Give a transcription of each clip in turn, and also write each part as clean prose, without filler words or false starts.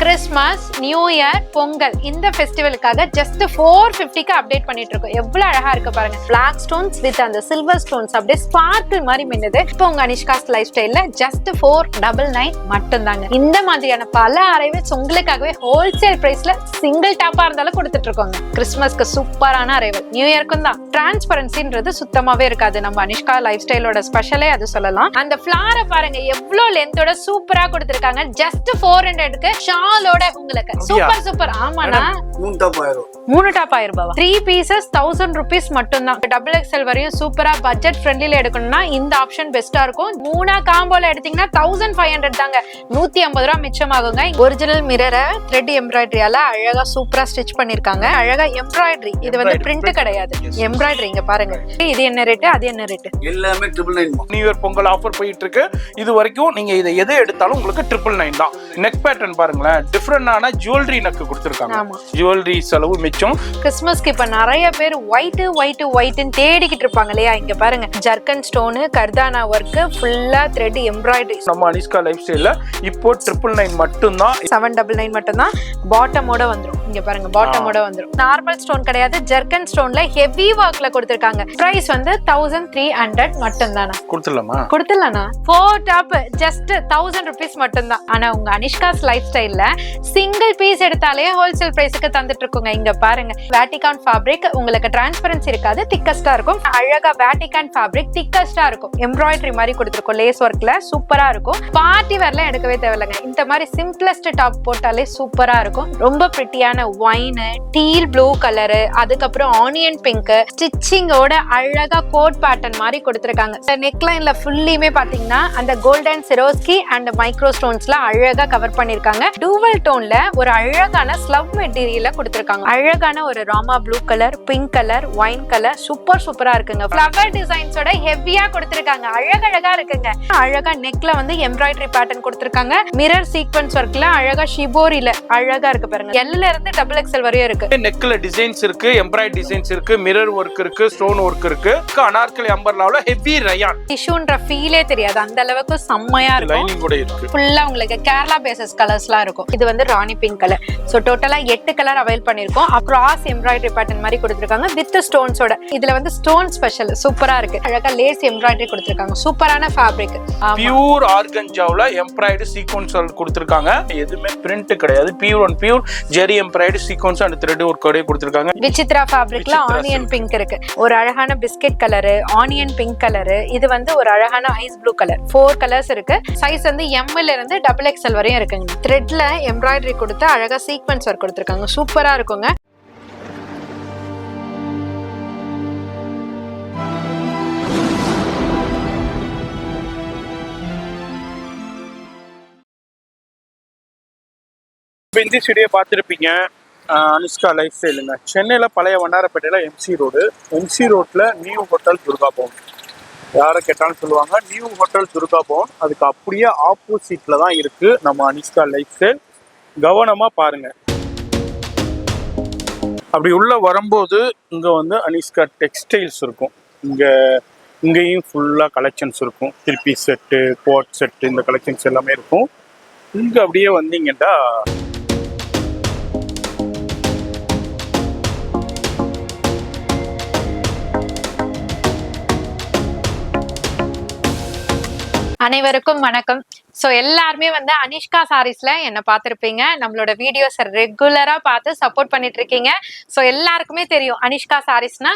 Christmas, new year, Pongal இந்த ஃபெஸ்டிவலுக்காக just 450க்கு update பண்ணிட்டு இருக்கோம். எவ்வளவு அழகா இருக்கு பாருங்க. பிளாக் ஸ்டோன்ஸ் வித் அந்த சில்வர் ஸ்டோன்ஸ் அப்படியே ஸ்பார்க்கிள் மாதிரி மின்னுது. இப்போ உங்க அனிஷ்காஸ் லைஃப் ஸ்டைல்ல ஜஸ்ட் 499 மட்டும் தாங்க. இந்த மாதிரியான பல அரைவல்ஸ் உங்களுக்காகவே ஹோல்சேல் பிரைஸ்ல சிங்கிள் டாப்பா இருந்தாலும் கொடுத்துட்டு இருக்கோங்க. கிறிஸ்மஸ்க்கு சூப்பரான அரைவல், நியூ இயர்க்கும் தான். டிரான்ஸ்பரன்சின்றது சுத்தமாவே இருக்காது. நம்ம அனிஷ்கா லைஃப் ஸ்டைலோட ஸ்பெஷலே அது சொல்லலாம். அந்த ஃபிளாரை பாருங்க எவ்வளவு லென்த்தோட சூப்பரா கொடுத்திருக்காங்க. ஜஸ்ட் 400க்கு ஷாலோட உங்களுக்கு சூப்பர் சூப்பர். ஆமாண்ணா, 3 டாப் 1000 ரூபாய். 3 பீசஸ் 1000 rupees மட்டும் தான். டபுள் எக்ஸ்எல் வரையும் சூப்பரா பட்ஜெட் ஃப்ரெண்ட்லில எடுக்கணும்னா இந்த ஆப்ஷன் பெஸ்டா இருக்கும். 3 காம்போல எடுத்தீங்கன்னா 1500 தாங்க. 150 ரூபாய் மிச்சமாகுங்க. ஒரிஜினல் மிரரை த்ரெட் எம்ப்ராய்டரியால அழகா சூப்பரா ஸ்டிச் பண்ணிருக்காங்க. அழகா எம்ப்ராய்டரி, இது வந்து பிரிண்ட் கிடையாது, எம்ப்ராய்டரி. இங்க பாருங்க, இது என்ன ரேட், அது என்ன ரேட், எல்லாமே 999. நியூ இயர் பொங்கல் ஆஃபர் போயிட்டு இருக்கு. இது வரைக்கும் நீங்க இதை எதை எடுத்தாலும் உங்களுக்கு 999 தான். நெக் பேட்டர்ன் பாருங்களேன், டிஃபரெண்டான ஜுவல்லரி நெக் கொடுத்திருக்காங்க. ஜுவல்லரி செலவு மிச்சம். கிறிஸ்மஸ்க்கு இப்ப நிறைய பேர் ஒயிட் ஒயிட் ஒயிட்னு தேடிக்கிட்டு இருப்பாங்க இல்லையா? இங்க பாருங்க, ஜர்கன் ஸ்டோனு, கர்தானா ஒர்க், ஃபுல்லா த்ரெட் எம்ப்ராய்டரி. நம்ம அனிஷ்கா லைஃப் ஸ்டைல்ல இப்போ 999 மட்டும் தான். 799 மட்டும் தான். பாட்டமோட வந்துரும். இங்க பாருங்க, பாட்டமோட வந்துரும். நார்மல் ஸ்டோன் கிடையாது, ஜர்கன் ஸ்டோன்ல ஹெவி ஒர்க்ல கொடுத்திருக்காங்க. பிரைஸ் வந்து 1300 மட்டும் தானா. கொடுத்துடலாமா? கொடுத்துடலாம்னா. 4 டாப் ஜஸ்ட் 1000 rupees மட்டும் தான். ஆனா உங்க அனிஷ்காஸ் லைஃப் ஸ்டைல்ல சிங்கிள் பீஸ் எடுத்தாலே ஹோல்சேல் பிரைஸ்க்கு தந்துட்டு இருக்கோங்க. இங்க பாருங்க, வேட்டிகான் ஃபேப்ரிக், உங்களுக்கு டிரான்ஸ்பரன்சி இருக்காது, திக்கஸ்டா இருக்கும். அழகா வேட்டிகான் ஃபேப்ரிக் திக்கஸ்டா இருக்கும். எம்ப்ராய்டரி மாதிரி கொடுத்துருக்கோம், லேஸ் ஒர்க்ல சூப்பரா இருக்கும். பார்ட்டி வேர்ல எடுக்கவே தேவையில்லைங்க. இந்த மாதிரி சிம்பிளஸ்ட் டாப் போட்டாலே சூப்பரா இருக்கும். ரொம்ப பிரிட்டியான ஒயின், டீல் ப்ளூ கலரு, அதுக்கப்புறம் ஆனியன் பிங்க் ஸ்டிச்சிங்கோட அழகா கோட் பேட்டர்ன் மாதிரி கொடுத்துருக்காங்க. நெக் லைன்ல ஃபுல்லியுமே பாத்தீங்கன்னா அந்த கோல்டன் சிரோஸ்கி அண்ட் மைக்ரோ ஸ்டோன்ஸ்ல அழகா கவர் பண்ணிருக்காங்க. டூவல் டோன்ல ஒரு அழகான ஸ்லவ் மெட்டீரியல்ல கொடுத்திருக்காங்க. அழகான ஒரு Rama blue colour, pink colour, wine colour, super சூப்பரா இருக்குங்க. ஃப்ளவர் டிசைன்ஸோட ஹெவியா கொடுத்திருக்காங்க. அழகழகா இருக்குங்க. அழகா நெக்ல வந்து எம்ப்ராய்டரி பேட்டர்ன் கொடுத்திருக்காங்க. மிரர் சீக்வென்ஸ் ஒர்க்ல அழகா ஷிபோரில அழகா இருக்கு பாருங்க. எல்ல இருந்து டபுள் எக்ஸ்எல் வரையும் இருக்கு. நெக்ல டிசைன்ஸ் இருக்கு, எம்ப்ராய்டரி டிசைன்ஸ் இருக்கு, மிரர் ஒர்க் இருக்கு, ஸ்டோன் ஒர்க் இருக்கு. அனார்கலி அம்பர்லாவுல ஹெவி ரயான் டிஷ்யூன்ற ஃபீலே தெரியாது, அந்த அளவுக்கு செம்மையா இருக்கும். லைனிங் கூட இருக்கு. ஃபுல்லா உங்களுக்கு கேரளா பேசஸ் கலர்ஸ்லாம் இருக்கும். இது வந்து ராணி பிங்க் கலர். சோ டோட்டலா 8 கலர் அவைல் பண்ணிருக்கோம். கிராஸ் எம்ப்ராய்டரி பேட்டர்ன் மாதிரி கொடுத்திருக்காங்க வித் ஸ்டோன்ஸோட. இதுல வந்து ஸ்டோன் ஸ்பெஷல் சூப்பரா இருக்கு. அழகா லேஸ் எம்ப்ராய்டரி கொடுத்திருக்காங்க. சூப்பரான ஃபேப்ரிக். பியூர் ஆர்கன்ஜாவுல எம்ப்ராய்டரி சீக்வென்ஸ் கொடுத்திருக்காங்க. எதுவுமே பிரிண்ட் கிடையாது. Pure and pure zari embroidery sequins and thread work கொடுத்திருக்காங்க. விசித்ரா ஃபேப்ரிக்ல ஆனியன் பிங்க் இருக்கு. ஒரு அழகான biscuit colour, onion pink colour, இது வந்து ஒரு அழகான ஐஸ் ப்ளூ கலர். 4 கலர்ஸ் இருக்கு. சைஸ் வந்து எம்ல இருந்து டபுள் எக்ஸ்எல் வரையும் இருக்குங்க. த்ரெட்ல எம்ப்ராய்டரி கொடுத்து அழகா சீக்வென்ஸ் ஒர்க் கொடுத்திருக்காங்க. சூப்பரா இருக்குங்க. இந்த வீடியோ பார்த்துருப்பீங்க. அனிஷ்கா லைஃப் ஸ்டைலுங்க. சென்னையில் பழைய வண்ணாரப்பேட்டையில் எம்சி ரோடு. எம்சி ரோட்டில் நியூ ஹோட்டல் துர்கா பவன். யாரை கேட்டாலும் சொல்லுவாங்க நியூ ஹோட்டல் துர்கா பவன். அதுக்கு அப்படியே ஆப்போசிட்டில் தான் இருக்குது நம்ம அனிஷ்கா லைஃப் ஸ்டைல். கவனமாக பாருங்கள். அப்படி உள்ளே வரும்போது இங்கே வந்து அனிஷ்கா டெக்ஸ்டைல்ஸ் இருக்கும். இங்கேயும் ஃபுல்லாக கலெக்ஷன்ஸ் இருக்கும். திருப்பி செட்டு, கோட் செட்டு, இந்த கலெக்ஷன்ஸ் எல்லாமே இருக்கும். இங்கே அப்படியே வந்தீங்கன்னா அனைவருக்கும் வணக்கம். சோ எல்லாருமே வந்து அனிஷ்கா சாரீஸ்ல என்ன பார்த்திருப்பீங்க. நம்மளோட வீடியோஸ் ரெகுலரா பார்த்து சப்போர்ட் பண்ணிட்டு இருக்கீங்க. சோ எல்லாருக்குமே தெரியும் அனிஷ்கா சாரீஸ்னா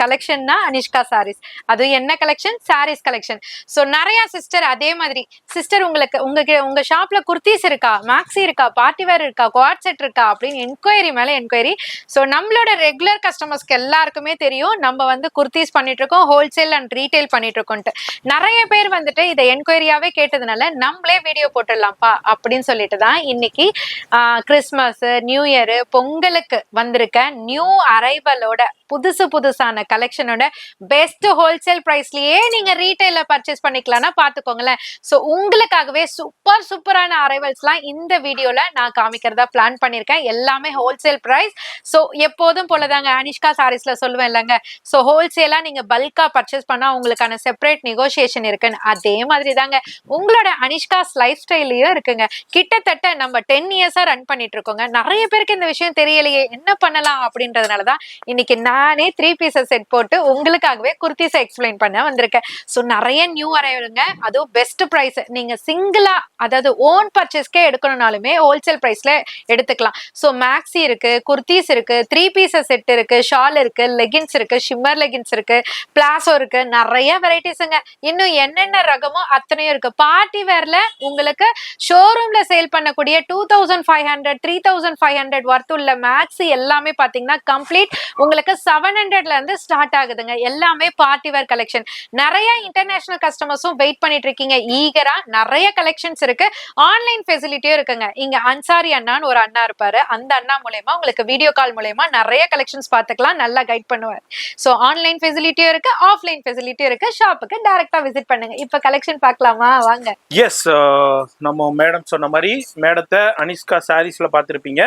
கலெக்ஷன்னா அனிஷ்கா சாரீஸ். அது என்ன கலெக்ஷன்? சாரீஸ் கலெக்ஷன். சோ நிறைய சிஸ்டர் அதே மாதிரி சிஸ்டர் உங்க ஷாப்ல குர்த்திஸ் இருக்கா, மேக்ஸி இருக்கா, பார்ட்டி வேர் இருக்கா, குவாட் செட் இருக்கா அப்படின்னு என்கொயரி மேல என்கொயரி. சோ நம்மளோட ரெகுலர் கஸ்டமர்ஸ்க்கு எல்லாருக்குமே தெரியும் நம்ம வந்து குர்த்திஸ் பண்ணிட்டு இருக்கோம், ஹோல்சேல் அண்ட் ரீட்டைல் பண்ணிட்டு இருக்கோம்ட்டு. நிறைய பேர் வந்துட்டு இதை என்கொயரியாவே கேட்டதுனால நம்மளே வீடியோ போட்டுடலாம்ப்பா அப்படின்னு சொல்லிட்டு தான் இன்னைக்கு கிறிஸ்மஸ், நியூ இயர், பொங்கலுக்கு வந்திருக்க நியூ அரைவலோட புதுசு பீசஸ் ஆன கலெக்ஷனோட பெஸ்ட் ஹோல்சேல் பிரைஸ்லயே நீங்க ரீட்டைல பர்ச்சேஸ் பண்ணிக்கலாம்னா பாத்துக்கோங்களேன். சோ உங்களுக்காகவே சூப்பரான அரைவல்ஸ்லாம் இந்த வீடியோல நான் காமிக்கிறதா பிளான் பண்ணிருக்கேன். எல்லாமே ஹோல்சேல் பிரைஸ். சோ எப்போதும் போலதாங்க அனிஷ்கா சாரீஸ்ல சொல்லுவேன் இல்லங்க, சோ ஹோல்சேலா நீங்க பல்கா பர்ச்சேஸ் பண்ணா உங்களுக்கான செப்பரேட் நெகோசியேஷன் இருக்குன்னு, அதே மாதிரி தாங்க உங்களோட அனிஷ்காஸ் லைஃப் ஸ்டைல்லயும் இருக்குங்க. கிட்டத்தட்ட நம்ம 10 இயர்ஸா ரன் பண்ணிட்டு இருக்கோங்க. நிறைய பேருக்கு இந்த விஷயம் தெரியலையே, என்ன பண்ணலாம் அப்படின்றதுனாலதான் இன்னைக்கு நானே 3 பீசஸ் செட் போட்டு உங்களுக்காகவே குர்த்திஸ் எக்ஸ்பிளைன் பண்ண வந்திருக்கேன். சோ நிறைய நியூ அரைவலுங்க, அதுவும் பெஸ்ட் பிரைஸ். நீங்க சிங்கிளா அதாவது ஓன் பர்ச்சேஸ்க்கே எடுக்கணும்னாலுமே ஹோல்சேல் பிரைஸ்ல எடுத்துக்கலாம். சோ மேக்ஸி இருக்கு, குர்த்திஸ் இருக்கு, 3 பீசஸ் செட் இருக்கு, ஷால் இருக்கு, லெகின்ஸ் இருக்கு, ஷிம்மர் லெகின்ஸ் இருக்கு, பிளாசோ இருக்கு, நிறைய வெரைட்டிஸ்ங்க. இன்னும் என்னென்ன ரகமோ அத்தனையும் இருக்கு. பார்ட்டி வேர்ல உங்களுக்கு ஷோரூம்ல சேல் பண்ணக்கூடிய 2500 3500 வர்த் உள்ள மேக்ஸி எல்லாமே பாத்தீங்கன்னா கம்ப்ளீட் உங்களுக்கு 700ல இருந்து ஸ்டார்ட் ஆகுதுங்க. எல்லாமே பார்ட்டி வேர் கலெக்ஷன். நிறைய இன்டர்நேஷனல் கஸ்டமர்ஸும் வெயிட் பண்ணிட்டு இருக்கீங்க ஈகரா. நிறைய கலெக்ஷன்ஸ் இருக்கு, ஆன்லைன் ஃபெசிலிட்டியும் இருக்குங்க. இங்க அன்சாரி அண்ணான்னு ஒரு அண்ணா இருப்பாரு, அந்த அண்ணா மூலமா உங்களுக்கு வீடியோ கால் மூலமா நிறைய கலெக்ஷன்ஸ் பாத்துக்கலாம், நல்லா கைட் பண்ணுவார். சோ ஆன்லைன் ஃபெசிலிட்டியும் இருக்கு, ஆஃப்லைன் ஃபெசிலிட்டியும் இருக்கு. ஷாப்புக்கு டைரக்டா விசிட் பண்ணுங்க. இப்ப கலெக்ஷன் பார்க்கலாமா வாங்க. எஸ், நம்ம மேடம் சொன்ன மாதிரி மேடத்தை அனிஷ்கா சாரீஸ்ல பார்த்துருப்பீங்க.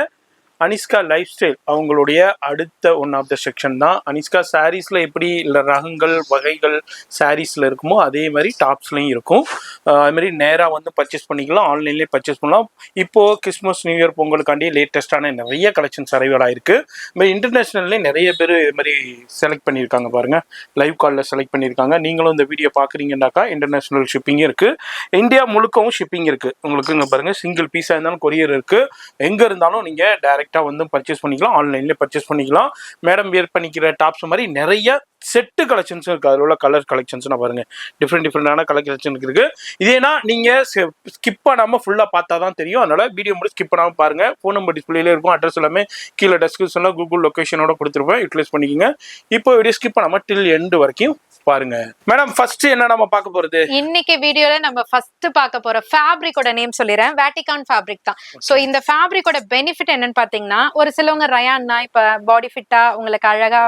அனிஷ்கா லைஃப் ஸ்டைல் அவங்களுடைய அடுத்த ஒன் ஆஃப் த செக்ஷன் தான். அனிஷ்கா சாரீஸில் எப்படி இல்லை ரகங்கள் வகைகள் சாரீஸில் இருக்குமோ அதே மாதிரி டாப்ஸ்லையும் இருக்கும். அதுமாதிரி நேராக வந்து பர்ச்சேஸ் பண்ணிக்கலாம், ஆன்லைன்லேயே பர்ச்சேஸ் பண்ணலாம். இப்போது கிறிஸ்மஸ் நியூ இயர் பொங்கலுக்காண்டி லேட்டஸ்டான நிறைய கலெக்ஷன்ஸ் அரைவல் ஆயிருக்கு. இதுமாதிரி இன்டர்நேஷ்னல்லே நிறைய பேர் இது மாதிரி செலக்ட் பண்ணியிருக்காங்க பாருங்கள், லைவ் காலில் செலக்ட் பண்ணியிருக்காங்க. நீங்களும் இந்த வீடியோ பார்க்குறீங்கன்னாக்கா இன்டர்நேஷ்னல் ஷிப்பிங்கும் இருக்குது, இந்தியா முழுக்கவும் ஷிப்பிங் இருக்குது உங்களுக்கு. இங்கே பாருங்கள், சிங்கிள் பீஸாக இருந்தாலும் கொரியர் இருக்குது. எங்கே இருந்தாலும் நீங்கள் டேரெக்டாக வந்து பர்ச்சேஸ் பண்ணிக்கலாம், ஆன்லைன்லேயே பர்ச்சேஸ் பண்ணிக்கலாம். மேடம் வியர் பண்ணிக்கிற டாப்ஸ் மாதிரி நிறைய செட்டு கலெக்ஷன்ஸும் இருக்குது. அதில் உள்ள கலர் கலெக்ஷன்ஸ் நான் பாருங்கள், டிஃப்ரெண்டான கலர் கலெக்ஷன் இருக்குது. இதேனா நீங்கள் ஸ்கிப் பண்ணாமல் ஃபுல்லாக பார்த்தா தான் தெரியும். அதனால் வீடியோ மட்டும் ஸ்கிப் பண்ணாமல் பாருங்கள். ஃபோன் நம்பர் டிஸ்பிளேலே இருக்கும், அட்ரஸ் எல்லாமே கீழே டெஸ்கிரிப்ஷனில் கூகுள் லொக்கேஷனோட கொடுத்துருப்பேன், யூட்டிலைஸ் பண்ணிக்கோங்க. இப்போ வீடியோ ஸ்கிப் பண்ணாமல் டில் எண்டு வரைக்கும் பாருங்க. மேடம் ஃபர்ஸ்ட் என்ன நம்ம பார்க்க போறது? இன்னைக்கு வீடியோல நம்ம ஃபர்ஸ்ட் பார்க்க போற ஃபேப்ரிக்கோட நேம் சொல்லிறேன், வேட்டிகான் ஃபேப்ரிக் தான். சோ இந்த ஃபேப்ரிக்கோட பெனிஃபிட் என்னன்னு பாத்தீங்கன்னா, ஒரு சிலவங்க ரயான்னா இப்ப பாடி ஃபிட்டா உங்களுக்கு அழகா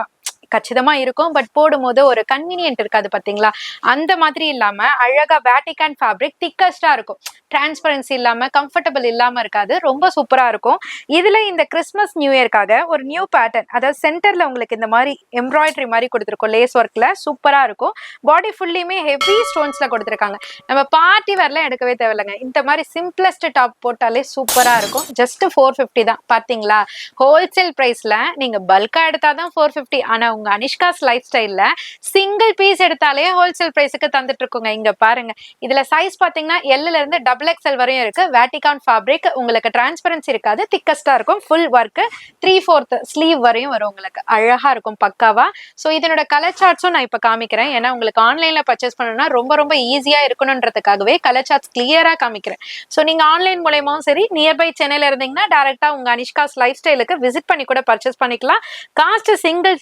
கச்சிதமா இருக்கும், பட் போடும்போது ஒரு கன்வீனியன்ட் இருக்காது பாத்தீங்களா. அந்த மாதிரி இல்லாம அழகா வேட்டிகான் ஃபேப்ரிக் திக்கஸ்டா இருக்கும், டிரான்ஸ்பரன்சி இல்லாம கம்ஃபர்டபிள் இல்லாம இருக்காது, ரொம்ப சூப்பரா இருக்கும். இதுல இந்த கிறிஸ்மஸ் நியூ இயர்க்காக ஒரு நியூ பேட்டர்ன், அதாவது சென்டர்ல உங்களுக்கு இந்த மாதிரி எம்ப்ராய்டரி மாதிரி கொடுத்துருக்கோம், லேஸ் ஒர்க்ல சூப்பரா இருக்கும். பாடி ஃபுல்லியுமே ஹெவி ஸ்டோன்ஸ்ல கொடுத்துருக்காங்க. நம்ம பார்ட்டி வேர்லாம் எடுக்கவே தேவையில்லைங்க, இந்த மாதிரி சிம்பிளஸ்ட் டாப் போட்டாலே சூப்பரா இருக்கும். ஜஸ்ட் 450 தான். பாத்தீங்களா, ஹோல்சேல் பிரைஸ்ல நீங்க பல்கா எடுத்தாதான் 450. ஆனா உங்க அனிஷ்காஸ் லைஃப் ஸ்டைல்ல சிங்கிள் பீஸ் எடுத்தாலே ஹோல்சேல் பிரைஸுக்கு தந்துட்டு இருக்கோங்க. இங்க பாருங்க, இதுல சைஸ் பாத்தீங்கன்னா எல்ல இருந்து XXL வரையும் இருக்கு. வேட்டிகான் ஃபேப்ரிக், உங்களுக்கு டிரான்ஸ்பரன்சி இருக்காது, திக்கஸ்டா இருக்கும். ஃபுல் ஒர்க் 3/4 ஸ்லீவ் வரையும் வரும், உங்களுக்கு அழகா இருக்கும் பக்காவா. சோ இதனோட கலர் சார்ட்ஸும் நான் இப்ப காமிக்கிறேன், ஏன்னா உங்களுக்கு ஆன்லைன்ல பர்ச்சேஸ் பண்ணணும்னா ரொம்ப ஈஸியா இருக்கணும்ன்றதுக்காகவே கலர் சார்ட்ஸ் கிளியரா காமிக்கிறேன். சோ நீங்க ஆன்லைன் மூலமாவும் சரி, நியர்பை சென்னையில இருந்தீங்கன்னா டைரக்டா உங்க அனிஷ்காஸ் லைஃப் ஸ்டைலுக்கு விசிட் பண்ணி கூட பர்ச்சேஸ் பண்ணிக்கலாம். காஸ்ட் சிங்கிள்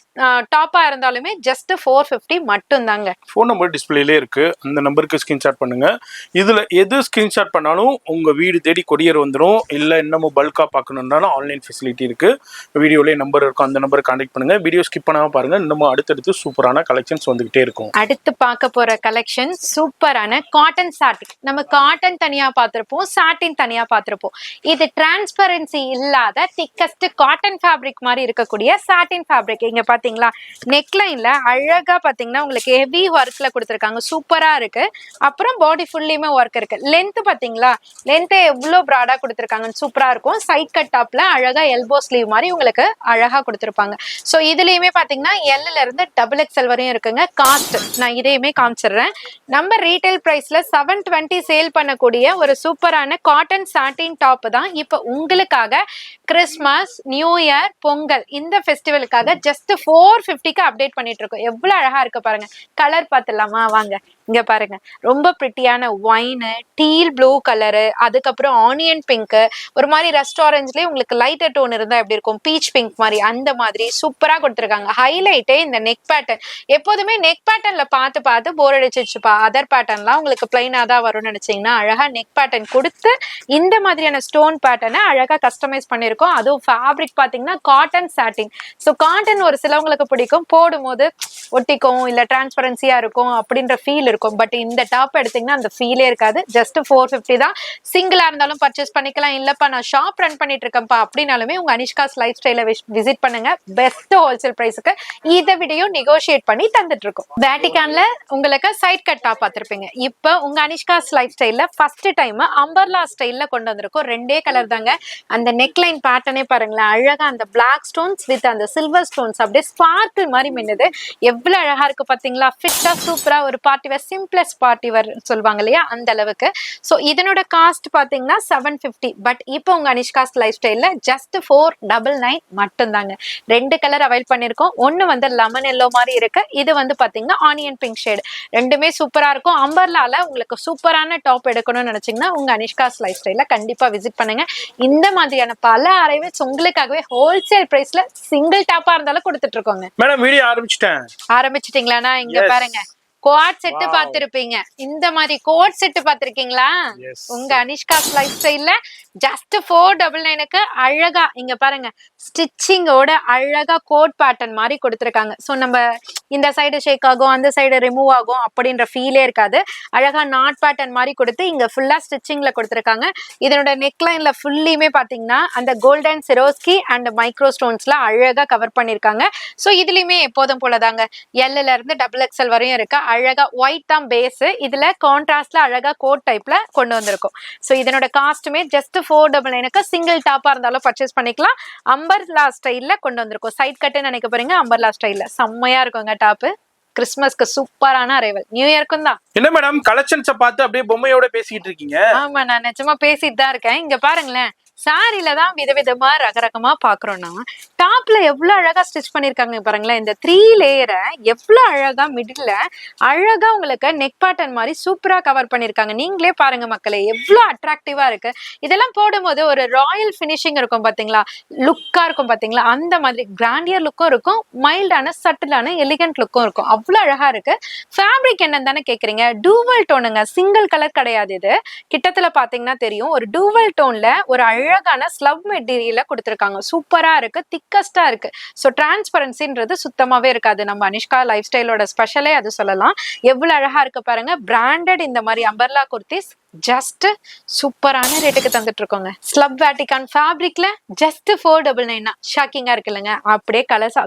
டாப்பா இருந்தாலுமே ஜஸ்ட் 450 மட்டும் தாங்க. ஃபோன் நம்பர் டிஸ்பிளேலே இருக்கு, அந்த நம்பருக்கு ஸ்கிரீன்ஷாட் பண்ணுங்க. இதுல எது ஸ்கிரீன்ஷாட் பண்ணாலும் உங்க வீடு தேடி கொரியர் வந்துடும். இல்ல இன்னமும் பல்கா பார்க்கணும்னாலும் ஆன்லைன் ஃபெசிலிட்டி இருக்கு, வீடியோலயே நம்பர் இருக்கும், அந்த நம்பரை கான்டாக்ட் பண்ணுங்க. வீடியோ ஸ்கிப் பண்ணாம பாருங்க, இன்னமும் அடுத்தடுத்து சூப்பரான கலெக்ஷன்ஸ் வந்துகிட்டே இருக்கும். அடுத்து பார்க்க போற கலெக்ஷன் சூப்பரான காட்டன் சாட்டின். நம்ம காட்டன் தனியா பார்த்திருப்போம், சாட்டின் தனியா பார்த்திருப்போம். இது டிரான்ஸ்பரன்சி இல்லாத திக்கஸ்ட் காட்டன் ஃபேப்ரிக் மாதிரி இருக்கக்கூடிய சாட்டின் ஃபேப்ரிக். இங்க பாத்தீங்களா, நெக்லைன்ல அழகா பாத்தீங்கன்னா உங்களுக்கு ஹெவி ஒர்க்ல கொடுத்துருக்காங்க, சூப்பரா இருக்கு. அப்புறம் பாடி ஃபுல்லியுமே ஒர்க் இருக்கு. லென்த் பாத்தீங்களா, லென்த் எவ்வளவு ப்ராடா கொடுத்துருக்காங்கன்னு சூப்பரா இருக்கும். சைட் கட் டாப்ல அழகா எல்போ ஸ்லீவ் மாதிரி உங்களுக்கு அழகா கொடுத்துருப்பாங்க. சோ இதுலயுமே பாத்தீங்கன்னா எல்ல இருந்து XXL வரையும் இருக்குங்க. காஸ்ட் நான் இதையுமே காமிச்சிடுறேன். நம்ம ரீட்டைல் பிரைஸ்ல 720 சேல் பண்ணக்கூடிய ஒரு சூப்பரான காட்டன் சாட்டின் டாப் தான் இப்ப உங்களுக்காக கிறிஸ்மஸ் நியூ இயர் பொங்கல் இந்த ஃபெஸ்டிவலுக்காக ஜஸ்ட் 450க்கு அப்டேட் பண்ணிட்டு இருக்கோம். எவ்வளவு அழகா இருக்கு பாருங்க. கலர் பார்த்துலாமா வாங்க. இங்க பாருங்க, ரொம்ப பிரிட்டியான wine, teal blue blue colour, அதுக்கப்புறம் ஆனியன் பிங்க், ஒரு மாதிரி ரெஸ்டாரண்ட்ஸ்லயே உங்களுக்கு லைட்டர் டோன் இருந்தா எப்படி இருக்கும், பீச் பிங்க் மாதிரி, அந்த மாதிரி சூப்பரா கொடுத்துருக்காங்க. ஹைலைட்டே இந்த நெக் பேட்டர்ன். எப்போதுமே நெக் பேட்டர்ன்ல பார்த்து பார்த்து போர் அடிச்சிச்சுப்பா, அதர் பேட்டர்ன்லாம் உங்களுக்கு பிளைனா தான் வரும்னு நினைச்சீங்கன்னா அழகா நெக் பேட்டர்ன் கொடுத்து இந்த மாதிரியான ஸ்டோன் பேட்டர்னை அழகா கஸ்டமைஸ் பண்ணிருக்கோம். அதுவும் ஃபேப்ரிக் பாத்தீங்கன்னா காட்டன் சாட்டின். ஸோ காட்டன் ஒரு சிலவங்களுக்கு பிடிக்கும், போடும்போது ஒட்டிக்கும் இல்ல டிரான்ஸ்பரன்சியா இருக்கும் அப்படின்ற ஃபீல் இருக்கும். பட் இந்த டாப் எடுத்தீங்கன்னா அந்த ஃபீலே இருக்காது. ஜஸ்ட் 450 தான். சிங்கிளா இருந்தாலும் பர்ச்சேஸ் பண்ணிக்கலாம். இல்லப்பா நான் ஷாப் ரன் பண்ணிட்டு இருக்கேன்ப்பா அப்படின்னாலுமே உங்க அனிஷ்காஸ் லைஃப் ஸ்டைல விசிட் பண்ணுங்க. பெஸ்ட் ஹோல்சேல் பிரைஸுக்கு இதை விடையும் நெகோஷியேட் பண்ணி தந்துட்டு இருக்கோம். வேட்டிகான்ல உங்களுக்கு சைட் கட் டாப் பார்த்திருப்பீங்க. இப்போ உங்க அனிஷ்காஸ் லைஃப் ஸ்டைல்ல ஃபர்ஸ்ட் டைம் அம்பர்லா ஸ்டைல்ல கொண்டு வந்திருக்கோம். ரெண்டே கலர் தாங்க. அந்த நெக்லைன் பேட்டர்னே பாருங்களேன், அழகா அந்த பிளாக் ஸ்டோன்ஸ் வித் அந்த சில்வர் ஸ்டோன்ஸ் அப்படியே ஸ்பார்க்கிள் மாதிரி மின்னுது. எவ்வளவு அழகா இருக்கு பாத்தீங்களா? ஃபிட்டா சூப்பரா ஒரு party wear, simplest party wear சொல்லுவாங்க இல்லையா, அந்த அளவுக்கு. ஸோ இதனோட காஸ்ட் பாத்தீங்கன்னா 750. பட் இப்போ உங்க அனிஷ்காஸ் லைஃப் ஸ்டைல்ல ஜஸ்ட் 499 மட்டும் தாங்க. ரெண்டு கலர் அவைல் பண்ணிருக்கோம். ஒன்னு வந்து லெமன் எல்லோ மாதிரி இருக்கு, இது வந்து பாத்தீங்கன்னா ஆனியன் பிங்க் ஷேட். ரெண்டுமே சூப்பரா இருக்கும். அம்பர்லால உங்களுக்கு சூப்பரான டாப் எடுக்கணும்னு நினைச்சீங்கன்னா உங்க அனிஷ்காஸ் லைஃப் ஸ்டைல கண்டிப்பா விசிட் பண்ணுங்க. இந்த மாதிரியான பல அரைவேஸ் உங்களுக்காகவே ஹோல்சேல் பிரைஸ்ல சிங்கிள் டாப்பா இருந்தாலும் கொடுத்துட்டு இருக்கோங்க. மேடம் வீடியோ ஆரம்பிச்சிட்டேன். இங்க பாருங்க, கோட் செட் பாத்திருப்பீங்க. இந்த மாதிரி கோட் செட் பாத்திருக்கீங்களா? உங்க அனிஷ்காஸ் லைஃப் ஸ்டைல்ல ஜஸ்ட் 499க்கு அழகா இங்க பாருங்க ஸ்டிச்சிங்கோட அழகா கோட் பேட்டர்ன் மாதிரி கொடுத்துருக்காங்க. ஸோ நம்ம இந்த சைடு ஷேக் ஆகும், அந்த சைடு ரிமூவ் ஆகும் அப்படின்ற ஃபீலே இருக்காது. அழகா நாட் பேட்டர்ன் மாதிரி கொடுத்து இங்க ஃபுல்லா ஸ்டிச்சிங்ல கொடுத்துருக்காங்க. இதனோட நெக்லைன்ல ஃபுல்லியுமே பாத்தீங்கன்னா அந்த கோல்டன் சிரோஸ்கி அண்ட் மைக்ரோ ஸ்டோன்ஸ்ல அழகா கவர் பண்ணிருக்காங்க. ஸோ இதுலயுமே எப்போதும் போலதாங்க எல்ல இருந்து XXL வரையும் இருக்கு. அழகா ஒயிட் தான் பேஸ், இதுல கான்ட்ராஸ்ட்ல அழகா கோட் டைப்ல கொண்டு வந்திருக்கும். ஸோ இதனோட காஸ்ட்டுமே ஜஸ்ட் 499க்கு சிங்கிள் டாப்பா இருந்தாலும் பர்ச்சேஸ் பண்ணிக்கலாம். அம்பர்லா ஸ்டைல்ல கொண்டு வந்திருக்கும். சைட் கட்டுன்னு நினைக்க போறீங்க, அம்பர்லா ஸ்டைல்ல செம்மையா இருக்குங்க டாப்பு. கிறிஸ்மஸ்க்கு சூப்பரான அரைவல், நியூ இயர்க்கும் தான். என்ன மேடம் கலெக்ஷன்ஸை பார்த்து அப்படியே பொம்மையோட பேசிட்டு இருக்கீங்க? ஆமா, நான் நிஜமா பேசிட்டு தான் இருக்கேன். இங்க பாருங்களேன், சாரில தான் விதவிதமா ரகரகமா பாக்குறோம்னா டாப்ல எவ்வளவு அழகா ஸ்டிச் பண்ணிருக்காங்க பாருங்களேன். இந்த 3 லேயரை எவ்வளவு அழகா மிடில்ல அழகா உங்களுக்கு நெக் பேட்டர்ன் மாதிரி சூப்பரா கவர் பண்ணிருக்காங்க. நீங்களே பாருங்க மக்களே, எவ்வளவு அட்ராக்டிவா இருக்கு. இதெல்லாம் போடும்போது ஒரு ராயல் பினிஷிங் இருக்கும் பாத்தீங்களா, லுக்கா இருக்கும் பாத்தீங்களா, அந்த மாதிரி கிராண்டியர் லுக்கும் இருக்கும், மைல்டான சட்டிலான எலிகன்ட் லுக்கும் இருக்கும். அவ்வளவு அழகா இருக்கு. ஃபேப்ரிக் என்னன்னு தானே கேக்குறீங்க? டூவல் டோனுங்க, சிங்கிள் கலர் கிடையாது. இது கிட்டத்துல பாத்தீங்கன்னா தெரியும், ஒரு டூவல் டோன்ல ஒரு அழகான ஸ்லவ் மெட்டீரியல கொடுத்திருக்காங்க. சூப்பரா இருக்கு, திக்கஸ்டா இருக்கு. ஸோ டிரான்ஸ்பரன்சின்றது சுத்தமாவே இருக்காது. நம்ம அனிஷ்கா லைஃப் ஸ்டைலோட ஸ்பெஷலே அது சொல்லலாம். எவ்வளவு அழகா இருக்கு பாருங்க. பிராண்டட் இந்த மாதிரி அம்பர்லா குர்த்திஸ் ஜஸ்ட் சூப்பரான ரேட்டுக்கு தந்துட்டு இருக்கோங்க. Slub வேட்டிகான் ஃபேப்ரிக்ல just 499. ஷாக்கிங்கா இருக்கு இல்லைங்க? அப்படியே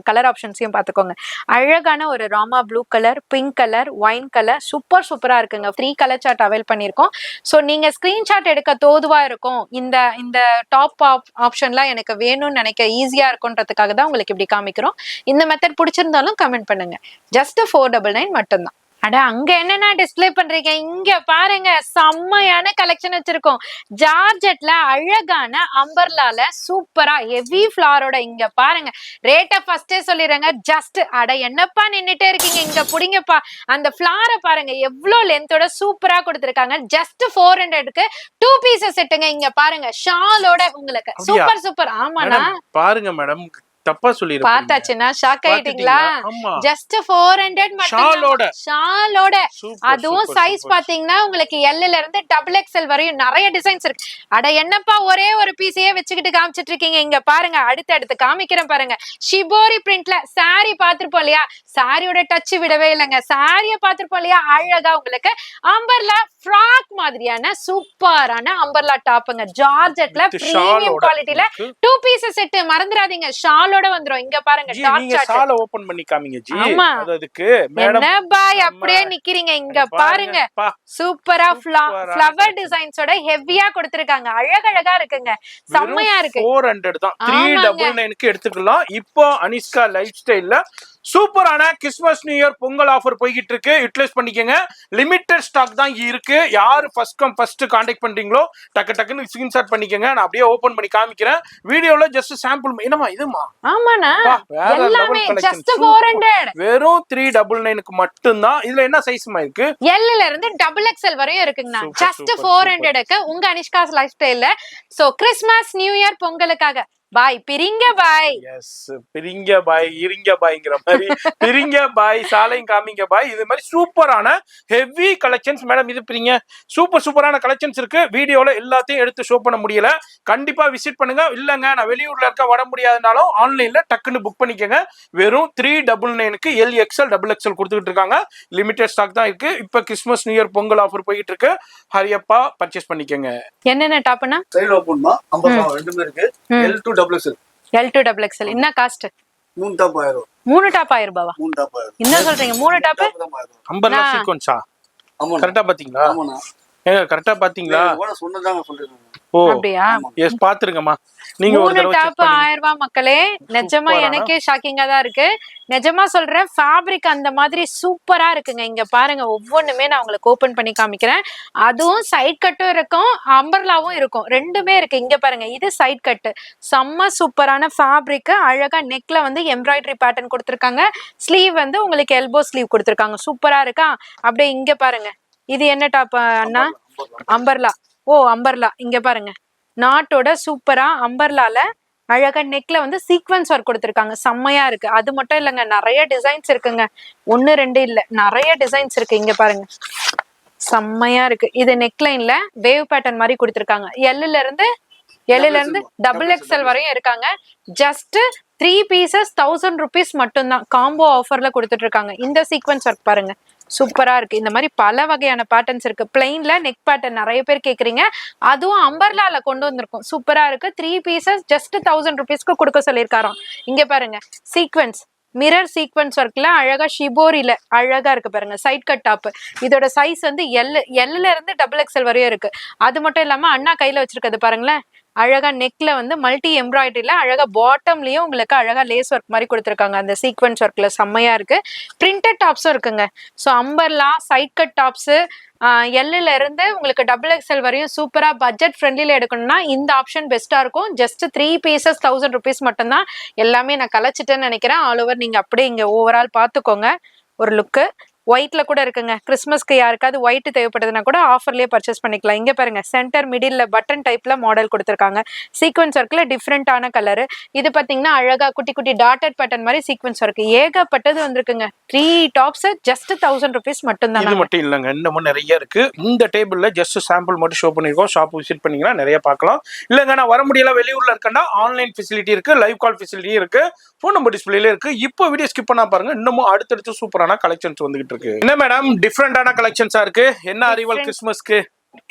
கலர் ஆப்ஷன்ஸையும் பார்த்துக்கோங்க. அழகான ஒரு Rama blue colour, pink colour, wine colour, சூப்பரா இருக்குங்க. 3 கலர் சார்ட் அவைல் பண்ணியிருக்கோம். ஸோ நீங்க ஸ்கிரீன்ஷாட் எடுக்க தோதுவா இருக்கும். இந்த டாப் ஆப்ஷன்லாம் எனக்கு வேணும்னு நினைக்க ஈஸியா இருக்கும்ன்றதுக்காக தான் உங்களுக்கு இப்படி காமிக்கிறோம். இந்த மெத்தட் பிடிச்சிருந்தாலும் கமெண்ட் பண்ணுங்க. ஜஸ்ட் 499 மட்டும்தான். அட அங்க என்னன்னா டிஸ்பிளே பண்றீங்க? இங்க பாருங்க, செம்மையான கலெக்ஷன் வச்சிருக்கோம். ஜார்ஜெட்ல அழகான அம்பர்லால சூப்பரா ஹெவி ஃபிளாரோட. இங்க பாருங்க, ரேட்டை ஃபர்ஸ்டே சொல்லிடுறேங்க. ஜஸ்ட் அட என்னப்பா நின்னுட்டே இருக்கீங்க, இங்க புடிங்கப்பா. அந்த ஃபிளாரை பாருங்க, எவ்வளவு லென்த்தோட சூப்பரா கொடுத்துருக்காங்க. ஜஸ்ட் 400க்கு 2 பீசஸ் செட்டுங்க. இங்க பாருங்க, ஷாலோட உங்களுக்கு சூப்பர். ஆமாண்ணா பாருங்க மேடம், தப்பா சொல்லிருக்கீங்க. பார்த்தாச்சுன்னா ஷாக் ஆயிட்டீங்களா? ஜஸ்ட் 400 மட்டும். ஷாலோட. அதுவும் சைஸ் பாத்தீங்கன்னா உங்களுக்கு எல்ல இருந்து XXL வரையும் நிறைய டிசைன்ஸ் இருக்கு. அட என்னப்பா ஒரே ஒரு பீஸையே வச்சுக்கிட்டு காமிச்சிட்டு இருக்கீங்க? இங்க பாருங்க, அடுத்து காமிக்கிறேன் பாருங்க. ஷிபோரி பிரிண்ட்ல சாரி பாத்துருப்போம் இல்லையா? சாரியோட டச் விடவே இல்லைங்க. சாரிய பாத்துருப்போம் இல்லையா? அழகா உங்களுக்கு அம்பர்லா ஃப்ராக் மாதிரியான சூப்பரான அம்பர்லா டாப்புங்க. ஜார்ஜெட்ல பிரீமியம் குவாலிட்டில 2 பீசஸ் செட். மறந்துடாதீங்க, ஷாலோட வந்துரும். இங்க பாருங்க, நீங்க ஷால ஓபன் பண்ணி காமிங்க ஜி. அதுக்கு மேடம் என்ன பாய் அப்படியே நிக்கிறீங்க? இங்க பாருங்க, சூப்பரா ஃப்ளவர் டிசைன்ஸோட ஹெவியா கொடுத்திருக்காங்க. அழகழகா இருக்குங்க, செம்மையா இருக்கு. 400 தான். 399க்கு எடுத்துக்கலாம். இப்போ அனிஷ்கா லைஃப் ஸ்டைல்ல சூப்பரான Christmas new year Pongal offer போய்கிட்டு இருக்கு. யூட்டிலைஸ் பண்ணிக்கங்க. லிமிடெட் ஸ்டாக் தான் இருக்கு. யாரு ஃபர்ஸ்ட் கம் ஃபர்ஸ்ட் கான்டாக்ட் பண்றீங்களோ டக்குன்னு ஸ்கிரீன்ஷாட் பண்ணிக்கங்க. நான் அப்படியே ஓபன் பண்ணி காமிக்கிறேன். வீடியோல ஜஸ்ட் சாம்பிள். என்னமா இதுமா? ஆமாண்ணா, வேற எல்லாமே லெவல் just 400. வெறும் 399க்கு மட்டும் தான். இதுல என்ன சைஸ்மா இருக்கு? L ல இருந்து XXL வரையும் இருக்குங்கண்ணா. Super, just super, 400க்கு உங்க அனிஷ்காஸ் லைஃப் ஸ்டைல்ல. சோ கிறிஸ்மஸ் நியூ இயர் பொங்கலுக்காக பாய் பிரிங்க பாய். எஸ், பிரிங்க பாய், இருங்க பாய்ங்கிற மாதிரி பிரிங்க பாய், சாலையும் காமிங்க பாய். இது மாதிரி சூப்பரான ஹெவி கலெக்ஷன்ஸ் மேடம். இது பிரிங்க சூப்பரான கலெக்ஷன்ஸ் இருக்கு. வீடியோல எல்லாத்தையும் எடுத்து ஷோ பண்ண முடியல. கண்டிப்பா விசிட் பண்ணுங்க. இல்லங்க நான் வெளியூர்ல இருக்க வர முடியாதுனாலும் ஆன்லைன்ல டக்குன்னு புக் பண்ணிக்கங்க. வெறும் 399க்கு LXL XXL கொடுத்துட்டு இருக்காங்க. லிமிடெட் ஸ்டாக் தான் இருக்கு. இப்ப Christmas new year Pongal offer போயிட்டு இருக்கு. ஹரியப்பா பர்ச்சேஸ் பண்ணிக்கங்க. என்னென்ன டாப்னா? சைடு ஓபன்மா 50 ரெண்டுமே இருக்கு. L2 XXL. L2 XXL என்ன காஸ்ட்? 3 டாப் 1000. 3 டாப் 1000 ரூபாவா? 3 டாப் 1000. என்ன சொல்றீங்க? 3 டாப் அம்பர்லா சீக்வென்ஸா? ஆமாண்ணா. கரெக்டா பாத்தீங்களா? ஆமாண்ணா. ஏங்க கரெக்டா பாத்தீங்களா? ஓட சொன்னதாங்க சொல்லிருக்காங்க. ஓ அப்படியா? எஸ், பாத்துருங்கம்மா. நீங்க ஒரு 3 தடவை செக் டாப் பண்ணுங்க. 1000 ரூபாய் மக்களே. நிஜமா எனக்கே ஷாக்கிங்கா தான் இருக்கு. நிஜமா சொல்றேன், ஃபேப்ரிக் அந்த மாதிரி சூப்பரா இருக்குங்க. இங்க பாருங்க, ஒவ்வொன்றுமே நான் உங்களுக்கு ஓபன் பண்ணி காமிக்கிறேன். அதுவும் சைட் கட்டும் இருக்கும், அம்பர்லாவும் இருக்கும், ரெண்டுமே இருக்கு. இங்க பாருங்க, இது சைட் கட்டு. செம்ம சூப்பரான ஃபேப்ரிக். அழகா நெக்ல வந்து எம்ப்ராய்டரி பேட்டர்ன் கொடுத்துருக்காங்க. ஸ்லீவ் வந்து உங்களுக்கு எல்போ ஸ்லீவ் கொடுத்துருக்காங்க. சூப்பரா இருக்கா? அப்படியே இங்க பாருங்க, இது என்ன டாப் அண்ணா? அம்பர்லா. ஓ அம்பர்லா. இங்க பாருங்க, நாட்டோட சூப்பரா அம்பர்லால அழகா நெக்ல வந்து சீக்வன்ஸ் ஒர்க் கொடுத்துருக்காங்க. செம்மையா இருக்கு. அது மட்டும் இல்லைங்க, நிறைய டிசைன்ஸ் இருக்குங்க. 1 2 இல்ல, நிறைய டிசைன்ஸ் இருக்கு. இங்க பாருங்க, செம்மையா இருக்கு. இது நெக் லைன்ல வேவ் பேட்டர்ன் மாதிரி கொடுத்துருக்காங்க. L ல இருந்து XXL வரையும் இருக்காங்க. ஜஸ்ட் 3 பீசஸ் 1000 rupees மட்டும்தான். காம்போ ஆஃபர்ல கொடுத்துட்டு இருக்காங்க. இந்த சீக்வன்ஸ் ஒர்க் பாருங்க, சூப்பரா இருக்கு. இந்த மாதிரி பல வகையான பேட்டர்ன்ஸ் இருக்கு. பிளைன்ல நெக் பேட்டர்ன் நிறைய பேர் கேக்குறீங்க. அதுவும் அம்பர்லால கொண்டு வந்திருக்கும். சூப்பரா இருக்கு. 3 பீசஸ் ஜஸ்ட் 1000 rupeesக்கு கொடுக்க சொல்லியிருக்காராம். இங்க பாருங்க, சீக்வன்ஸ் மிரர் சீக்வன்ஸ் ஒர்க்ல அழகா ஷிபோரியில அழகா இருக்கு பாருங்க. Side cut top. இதோட சைஸ் வந்து L ல இருந்து XXL வரையும் இருக்கு. அது மட்டும் இல்லாம அண்ணா கையில வச்சிருக்கிறது பாருங்களேன், அழகா நெக்ல வந்து மல்டி எம்ப்ராய்டரியில அழகா பாட்டம்லயும் உங்களுக்கு அழகா லேஸ் ஒர்க் மாதிரி கொடுத்துருக்காங்க. அந்த சீக்வன்ஸ் ஒர்க்ல செம்மையா இருக்கு. பிரிண்டட் டாப்ஸும் இருக்குங்க. So umbrella side cut tops L ல இருந்து உங்களுக்கு XXL வரையும் சூப்பரா பட்ஜெட் ஃப்ரெண்ட்லில எடுக்கணும்னா இந்த ஆப்ஷன் பெஸ்டா இருக்கும். ஜஸ்ட் 3 பீசஸ் 1000 rupees மட்டும்தான். எல்லாமே நான் கலைச்சிட்டேன்னு நினைக்கிறேன். ஆல் ஓவர் நீங்க அப்படியே இங்க ஓவரால் பாத்துக்கோங்க. ஒரு லுக்கு ஒயிட்ல கூட இருக்குங்க. கிறிஸ்மஸ்க்கு யாருக்காவது ஒயிட் தேவைப்படுதுன்னா கூட ஆஃபர்லயே பர்ச்சேஸ் பண்ணிக்கலாம். இங்க பாருங்க, சென்டர் மிடில்ல பட்டன் டைப்ல மாடல் கொடுத்துருக்காங்க. சீக்வன்ஸ் ஒர்க்ல டிஃப்ரெண்டான கலர். இது பாத்தீங்கன்னா அழகா குட்டி குட்டி டாட்டட் பேட்டர்ன் மாதிரி சீக்வன்ஸ் ஒர்க் ஏகப்பட்டது வந்திருக்குங்க. 3 டாப்ஸ் ஜஸ்ட் 1000 rupees மட்டும்தான். இது மட்டும் இல்லைங்க, இன்னமும் நிறைய இருக்கு. இந்த டேபிள்ல ஜஸ்ட் சாம்பிள் மட்டும் ஷோ பண்ணிருக்கோம். ஷாப் விசிட் பண்ணீங்கன்னா நிறைய பார்க்கலாம். இல்லைங்க நான் வர முடியல, வெளியூர்ல இருக்கேன்னா ஆன்லைன் ஃபெசிலிட்டி இருக்கு, லைவ் கால் ஃபெசிலிட்டி இருக்கு, ஃபோன் நம்பர் டிஸ்பிளேல இருக்கு. இப்போ வீடியோ ஸ்கிப் பண்ணா பாருங்க, இன்னமும் அடுத்தடுத்து சூப்பரான கலெக்ஷன்ஸ் வந்துகிட்டு இருக்கு. என்ன மேடம் டிஃபரெண்டான கலெக்ஷன்ஸா இருக்கு? என்ன அரைவல் கிறிஸ்மஸ்க்கு?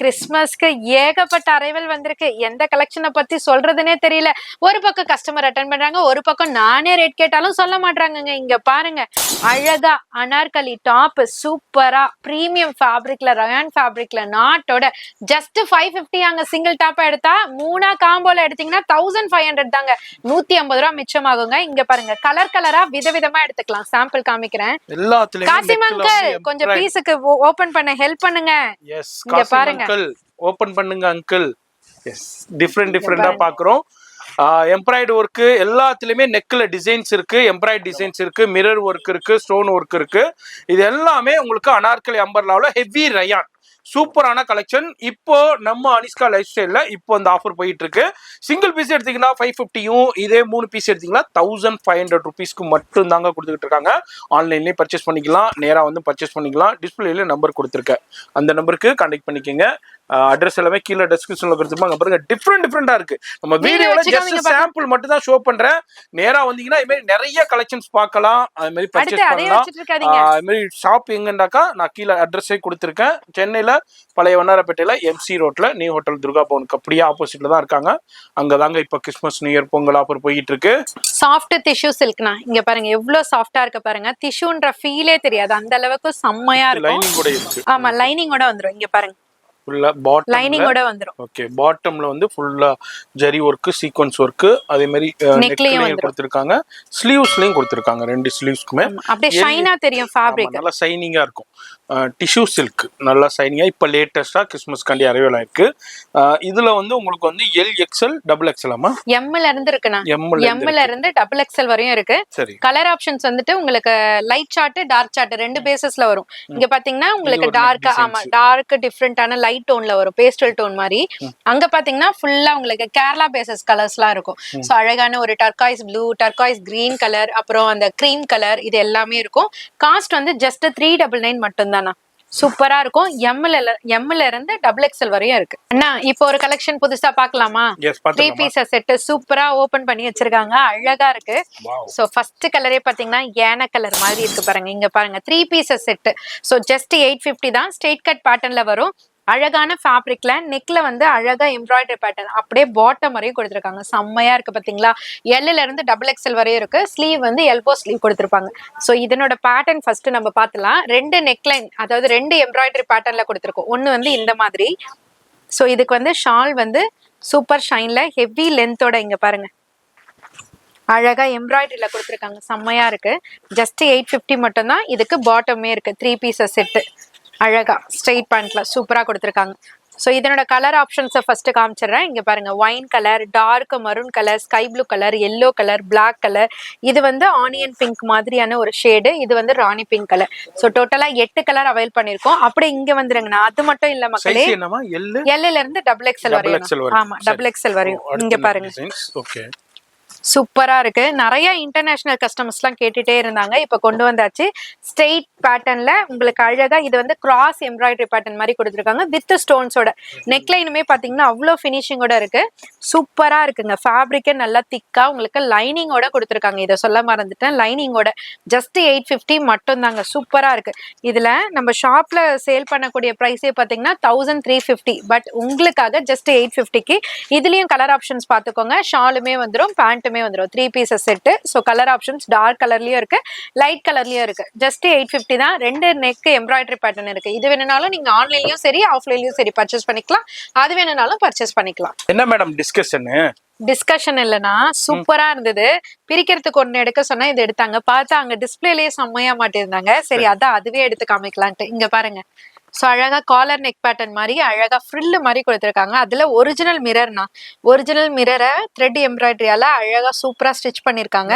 கிறிஸ்மஸ்க்கு ஏகப்பட்ட அரைவல் வந்திருக்கு. எந்த கலெக்ஷனை பத்தி சொல்றதுனே தெரியல. ஒரு பக்கம் கஸ்டமர் அட்டென்ட் பண்றாங்க, ஒரு பக்கம் நானே ரேட் கேட்டாலும் சொல்ல மாட்டாங்க. இங்க பாருங்க, அழகா அனார்கலி டாப் சூப்பரா பிரீமியம் ஃபேப்ரிக்ல ரயான் ஃபேப்ரிக்ல நாட்டோட ஜஸ்ட் 550 அங்க சிங்கிள் டாப்பா எடுத்தா 3 காம்போல எடுத்தீங்கன்னா 1500 தாங்க. 150 ரூபாய் மிச்சமாகுங்க. இங்க பாருங்க, கலர் கலரா விதவிதமா எடுத்துக்கலாம். சாம்பிள் காமிக்கிறேன். காசிம் அங்கிள் கொஞ்சம் பீஸுக்கு ஓபன் பண்ண ஹெல்ப் பண்ணுங்க. இங்க பாருங்க, அங்கிள் ஓபன் பண்ணுங்க அங்கிள். எஸ், டிஃப்ரெண்டா பாக்குறோம். எம்ப்ராய்டு ஒர்க்கு எல்லாத்துலயுமே நெக்ல டிசைன்ஸ் இருக்கு, எம்ப்ராய்டு டிசைன்ஸ் இருக்கு, மிரர் ஒர்க் இருக்கு, ஸ்டோன் ஒர்க் இருக்கு. இது எல்லாமே உங்களுக்கு அனார்கலி அம்பர்லாவில் ஹெவி ரயான் சூப்பரான கலெக்ஷன். இப்போ நம்ம அனிஷ்கா லைஃப் ஸ்டைல்ல இப்போ அந்த ஆஃபர் போயிட்டு இருக்கு. சிங்கிள் பீஸ் எடுத்தீங்கன்னா 550யும், இதே 3 பீஸ் எடுத்தீங்கன்னா 1500 rupeesக்கு மட்டும் தாங்க கொடுத்துட்டு இருக்காங்க. ஆன்லைன்லயே பர்ச்சேஸ் பண்ணிக்கலாம், நேரா வந்து பர்ச்சேஸ் பண்ணிக்கலாம். டிஸ்பிளேல நம்பர் கொடுத்துருக்கேன், அந்த நம்பருக்கு கான்டாக்ட் பண்ணிக்கோங்க. அட்ரஸ் எல்லாமே கீழே டிஸ்கிரிப்ஷன்ல கொடுத்துருப்பாங்க. பாருங்க, டிஃப்ரெண்டா இருக்கு. நம்ம வீடியோல ஜஸ்ட் சாம்பிள் மட்டும் தான் ஷோ பண்றேன். நேரா வந்தீங்கன்னா இது மாதிரி நிறைய கலெக்ஷன்ஸ் பார்க்கலாம், அது மாதிரி பர்ச்சேஸ் பண்ணலாம். அது மாதிரி ஷாப் எங்கன்னாக்கா நான் கீழே அட்ரஸே கொடுத்துருக்கேன். சென்னையில பழைய வண்ணாரப்பேட்டையில MC ரோட்ல நியூ ஹோட்டல் துர்கா பவனுக்கு அப்படியே ஆப்போசிட்ல தான் இருக்காங்க. அங்கதாங்க இப்ப Christmas new year Pongal offer போயிட்டு இருக்கு. சாஃப்ட் டிஷ்யூ சில்க்னா இங்க பாருங்க, எவ்வளவு சாஃப்டா இருக்கு பாருங்க. டிஷ்யூன்ற ஃபீலே தெரியாது, அந்த அளவுக்கு செம்மையா இருக்கும். லைனிங் கூட இருக்கு. ஆமா, லைனிங்கோட வந்துரும். இங்க பாருங்க, ஃபுல்லா பாட்டம் லைனிங்கோட வந்துரும். ஓகே பாட்டம்ல வந்து ஃபுல்லா ஜரி ஒர்க் சீக்வன்ஸ் ஒர்க் அதே மாதிரி நெக்லையும் கொடுத்திருக்காங்க ஸ்லீவ்ஸ்லயும் கொடுத்திருக்காங்க 2 ஸ்லீவ்ஸ்க்குமே அப்படியே ஷைனா தெரியும் ஃபேப்ரிக் நல்லா ஷைனிங்கா இருக்கும் டிஷ்யூ சில்க் நல்லா ஷைனிங்கா இப்ப லேட்டஸ்டா கிறிஸ்மஸ் காண்டி அரைவல் ஆயிருக்கு இதுல வந்து உங்களுக்கு வந்து LXL XXL ஆமா எம்ல இருந்து இருக்குண்ணா எம்ல இருந்து XXL வரையும் இருக்கு சரி கலர் ஆப்ஷன்ஸ் வந்துட்டு உங்களுக்கு லைட் சார்ட் டார்க் சார்ட் 2 பேசஸ்ல வரும் இங்க பாத்தீங்கன்னா உங்களுக்கு டார்க் ஆமா டார்க் டிஃபரெண்டான லைட் டோன்ல வரும் பேஸ்டல் டோன் மாதிரி அங்க பாத்தீங்கன்னா ஃபுல்லா உங்களுக்கு கேரளா பேசஸ் கலர்ஸ்லாம் இருக்கும் சோ அழகான ஒரு turquoise blue turquoise green colour அப்புறம் அந்த கிரீம் கலர் இது எல்லாமே இருக்கும் காஸ்ட் வந்து ஜஸ்ட் 399 மட்டும் தானா சூப்பரா இருக்கும் எம்ல இருந்து XXL வரையும் இருக்கு அண்ணா இப்போ ஒரு கலெக்ஷன் புதுசா பாக்கலாமா 3 பீஸ் செட் சூப்பரா ஓபன் பண்ணி வச்சிருக்காங்க அழகா இருக்கு சோ ஃபர்ஸ்ட் கலரே பாத்தீங்கன்னா ஏன கலர் மாதிரி இருக்கு பாருங்க இங்க பாருங்க 3 பீஸ் செட் சோ ஜஸ்ட் 850 தான் ஸ்ட்ரெயிட் கட் பேட்டர்ன்ல வரும் அழகான ஃபேப்ரிக்ல நெக்ல வந்து அழகா எம்ப்ராய்டரி பேட்டர்ன் அப்படியே பாட்டம் வரையும் கொடுத்திருக்காங்க செம்மையா இருக்கு பாத்தீங்களா எல்ல இருந்து XXL வரையும் இருக்கு ஸ்லீவ் வந்து எல்போ ஸ்லீவ் கொடுத்திருப்பாங்க சோ இதனோட பேட்டர்ன் ஃபர்ஸ்ட் நம்ம பார்த்தலாம் 2 நெக்லைன் அதாவது 2 எம்ப்ராய்டரி பேட்டர்ன்ல கொடுத்திருக்கோம் ஒன்னு வந்து இந்த மாதிரி சோ இதுக்கு வந்து ஷால் வந்து சூப்பர் ஷைன்ல ஹெவி லென்த்தோட இங்க பாருங்க அழகா எம்ப்ராய்டரியில கொடுத்திருக்காங்க செம்மையா இருக்கு ஜஸ்ட் 850 மட்டும் தான் இதுக்கு பாட்டமே இருக்கு 3 பீஸ் செட் அழகா ஸ்ட்ரெயிட் பேண்ட்ல சூப்பரா கொடுத்திருக்காங்க சோ இதனோட கலர் ஆப்ஷன்ஸை ஃபர்ஸ்ட் காமிச்சிடுறேன் இங்க பாருங்க wine colour dark maroon colour sky blue colour yellow colour black colour இது வந்து ஆனியன் பிங்க் மாதிரியான ஒரு ஷேடு இது வந்து ராணி பிங்க் கலர் சோ டோட்டலா 8 கலர் அவைல் பண்ணிருக்கோம் அப்படியே இங்க வந்துருங்கண்ணா அது மட்டும் இல்ல மக்களே எல்ல இருந்து XXL வரையும் ஆமா XXL வரையும் இங்க பாருங்க ஓகே சூப்பரா இருக்கு நிறைய இன்டர்நேஷனல் கஸ்டமர்ஸ் எல்லாம் கேட்டுட்டே இருந்தாங்க இப்ப கொண்டு வந்தாச்சு ஸ்ட்ரெயிட் பேட்டர்ன்ல உங்களுக்கு அழகா இது வந்து கிராஸ் எம்ப்ராய்டரி பேட்டர்ன் மாதிரி கொடுத்திருக்காங்க வித் ஸ்டோன்ஸோட நெக்லைனுமே பாத்தீங்கன்னா அவ்வளவு பினிஷிங்கோட இருக்கு சூப்பரா இருக்குங்க ஃபேப்ரிக்கே நல்லா திக்கா உங்களுக்கு லைனிங்கோட கொடுத்திருக்காங்க இதை சொல்ல மறந்துட்டேன் லைனிங்கோட ஜஸ்ட் 850 மட்டும் தாங்க சூப்பரா இருக்கு இதுல நம்ம ஷாப்ல சேல் பண்ணக்கூடிய பிரைஸே பாத்தீங்கன்னா 1350 பட் உங்களுக்காக ஜஸ்ட் 850க்கு இதுலயும் கலர் ஆப்ஷன்ஸ் பாத்துக்கோங்க ஷாலுமே வந்துரும் பேண்ட் வந்துரும் 3 pieces set so colour options dark கலர்லயும் இருக்கு லைட் கலர்லயும் இருக்கு ஜஸ்ட் 850 தான் 2 நெக் எம்ப்ராய்டரி பேட்டர்ன் இருக்கு இது வேணும்னாலும் நீங்க ஆன்லைன்லயும் சரி ஆஃப்லைன்லயும் சரி பர்ச்சேஸ் பண்ணிக்கலாம் அது வேணும்னாலும் பர்ச்சேஸ் பண்ணிக்கலாம் என்ன மேடம் டிஸ்கஷன் இல்லனா சூப்பரா இருந்தது பிரிக்கிறதுக்கு ஒண்ணு எடுக்க சொன்னா இது எடுத்தாங்க பார்த்தா அங்க டிஸ்பிளேலயே செம்மையா மாட்டிருந்தாங்க சரி அதான் அதுவே எடுத்து காமிக்கலான்ட்டு இங்க பாருங்க சோ அழகா காலர் நெக் பேட்டர்ன் மாதிரி அழகா ஃப்ரில் மாதிரி கொடுத்திருக்காங்க அதுல ஒரிஜினல் மிரர்னா ஒரிஜினல் மிரரை த்ரெட் எம்ப்ராய்டரியால அழகா சூப்பரா ஸ்டிச் பண்ணிருக்காங்க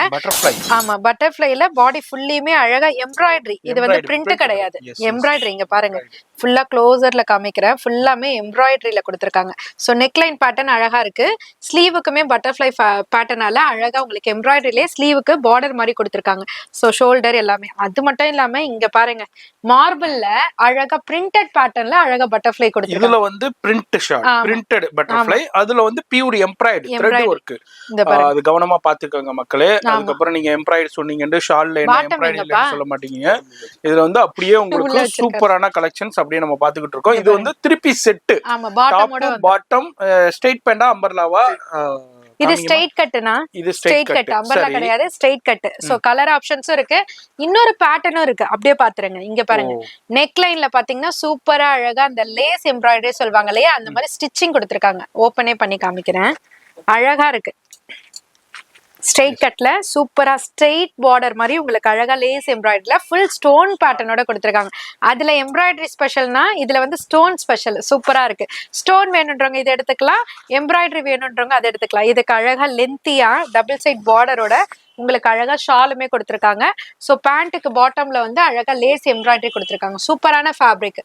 ஆமா பட்டர்ஃப்ளைல பாடி ஃபுல்லியுமே அழகா எம்ப்ராய்டரி இது வந்து பிரிண்ட் கிடையாது எம்ப்ராய்டரி இங்க பாருங்க ஃபுல்லா க்ளோசர்ல காமிக்கிறேன் ஃபுல்லாமே எம்ப்ராய்டரியில கொடுத்திருக்காங்க சோ நெக்லைன் பேட்டர்ன் அழகா இருக்கு ஸ்லீவுக்குமே பட்டர்ஃப்ளை பேட்டர்னால அழகா உங்களுக்கு எம்ப்ராய்டரியிலே ஸ்லீவுக்கு பார்டர் மாதிரி கொடுத்திருக்காங்க சோ ஷோல்டர் எல்லாமே அது மட்டும் இல்லாம இங்க பாருங்க மார்பிள்ல அழகா பிரிண்டட் பேட்டர்ன்ல அழகா பட்டர்ஃப்ளை கொடுத்திருக்காங்க இதுல வந்து பிரிண்ட் ஷார்ட் பிரிண்டட் பட்டர்ஃப்ளை அதுல வந்து பியூர் எம்ப்ராய்டரி த்ரெட் வர்க் அது கவனமா பாத்துக்கோங்க மக்களே அதுக்கு அப்புறம் நீங்க எம்ப்ராய்டரி சொன்னீங்கன்னு ஷால்ல என்ன எம்ப்ராய்டரி சொல்ல மாட்டீங்க இதுல வந்து அப்படியே உங்களுக்கு சூப்பரான கலெக்ஷன்ஸ் அப்படியே நம்ம பாத்துக்கிட்டு இருக்கோம் இது வந்து 3 piece set top bottom straight பேண்டா அம்பர்லாவா இது ஸ்ட்ரெயிட் கட்னா இது ஸ்ட்ரெயிட் கட் அம்பர்லா கிடையாது ஸ்ட்ரெயிட் கட் சோ கலர் ஆப்ஷன்ஸும் இருக்கு இன்னொரு பேட்டர்னும் இருக்கு அப்படியே பாத்துருங்க இங்க பாருங்க நெக் லைன்ல பாத்தீங்கன்னா சூப்பரா அழகா அந்த லேஸ் எம்ப்ராய்டரி சொல்வாங்க இல்லையா அந்த மாதிரி ஸ்டிச்சிங் கொடுத்திருக்காங்க ஓபனே பண்ணி காமிக்கிறேன் அழகா இருக்கு ஸ்ட்ரெயிட் கட்ல சூப்பரா ஸ்ட்ரெயிட் பார்டர் மாதிரி உங்களுக்கு அழகா லேஸ் எம்ப்ராய்டரில ஃபுல் ஸ்டோன் பேட்டர்னோட கொடுத்திருக்காங்க அதுல எம்ப்ராய்டரி ஸ்பெஷல்னா இதுல வந்து ஸ்டோன் ஸ்பெஷல் சூப்பரா இருக்கு ஸ்டோன் வேணுன்றவங்க இதை எடுத்துக்கலாம் எம்ப்ராய்டரி வேணுன்றவங்க அதை எடுத்துக்கலாம் இதுக்கு அழகா லென்த்தியா டபுள் சைட் பார்டரோட உங்களுக்கு அழகா ஷாலுமே கொடுத்திருக்காங்க சோ பேண்ட்டுக்கு பாட்டம்ல வந்து அழகா லேஸ் எம்ப்ராய்டரி கொடுத்திருக்காங்க சூப்பரான ஃபேப்ரிக்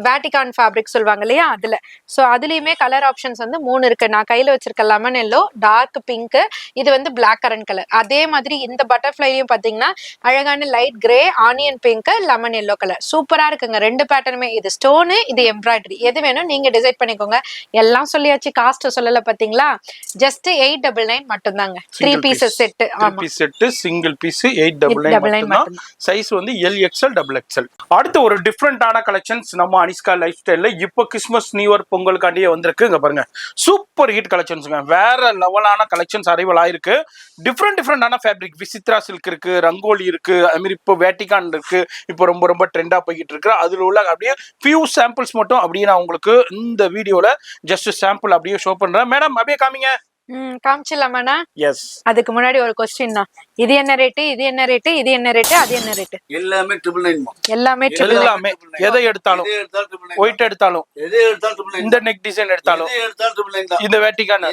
வேட்டிகான் ஃபேப்ரிக் சொல்லுவாங்க இல்லையா அதுல சோ அதுலயுமே கலர் ஆப்ஷன்ஸ் வந்து 3 இருக்கு நான் கையில வச்சிருக்க லெமன் எல்லோ டார்க் பிங்க் இது வந்து பிளாக் கரண்ட் கலர் அதே மாதிரி இந்த பட்டர்ஃப்ளைலயும் பாத்தீங்கன்னா அழகான light grey onion pink lemon yellow colour சூப்பரா இருக்குங்க 2 பேட்டர்னுமே இது ஸ்டோனு இது எம்ப்ராய்டரி எது வேணும் நீங்க டிசைட் பண்ணிக்கோங்க எல்லாம் சொல்லியாச்சு காஸ்ட் சொல்லல பாத்தீங்களா ஜஸ்ட் 899 மட்டும் தாங்க 3 pieces set 3 piece set single piece 899 மட்டும் தான் சைஸ் வந்து LXL XXL அடுத்து ஒரு டிஃபரண்டான கலெக்ஷன்ஸ் நம்ம அனிஷ்கா லைஃப் ஸ்டைல்ல இப்போ கிறிஸ்மஸ் நியூ இயர் பொங்கலுக்காண்டியே வந்திருக்கு. இங்க பாருங்க சூப்பர் ஹிட் கலெக்ஷன்ஸுங்க, வேற லெவலான கலெக்ஷன்ஸ் அரைவல் ஆயிருக்கு. டிஃப்ரெண்டான ஃபேப்ரிக், விசித்ரா சில்க் இருக்கு, ரங்கோலி இருக்கு, அது மாதிரி இப்போ வேட்டிகான் இருக்கு, இப்போ ரொம்ப ரொம்ப ட்ரெண்டா போய்கிட்டு இருக்கு. அதுல உள்ள அப்படியே ஃபியூ சாம்பிள்ஸ் மட்டும் அப்படியே நான் உங்களுக்கு இந்த வீடியோல ஜஸ்ட் சாம்பிள் அப்படியே ஷோ பண்றேன். மேடம் அப்படியே காமிங்க. காமிச்சிடலாமாண்ணா? எஸ். அதுக்கு முன்னாடி ஒரு கொஸ்டின் தான், இது என்ன ரேட்டு, இது என்ன ரேட்டு, இது என்ன ரேட்டு, அது என்ன ரேட்டு? எல்லாமே 999. எல்லாமே எல்லாமே எதை எடுத்தாலும், ஒயிட் எடுத்தாலும், இந்த நெக் டிசைன் எடுத்தாலும், இந்த வேட்டிகான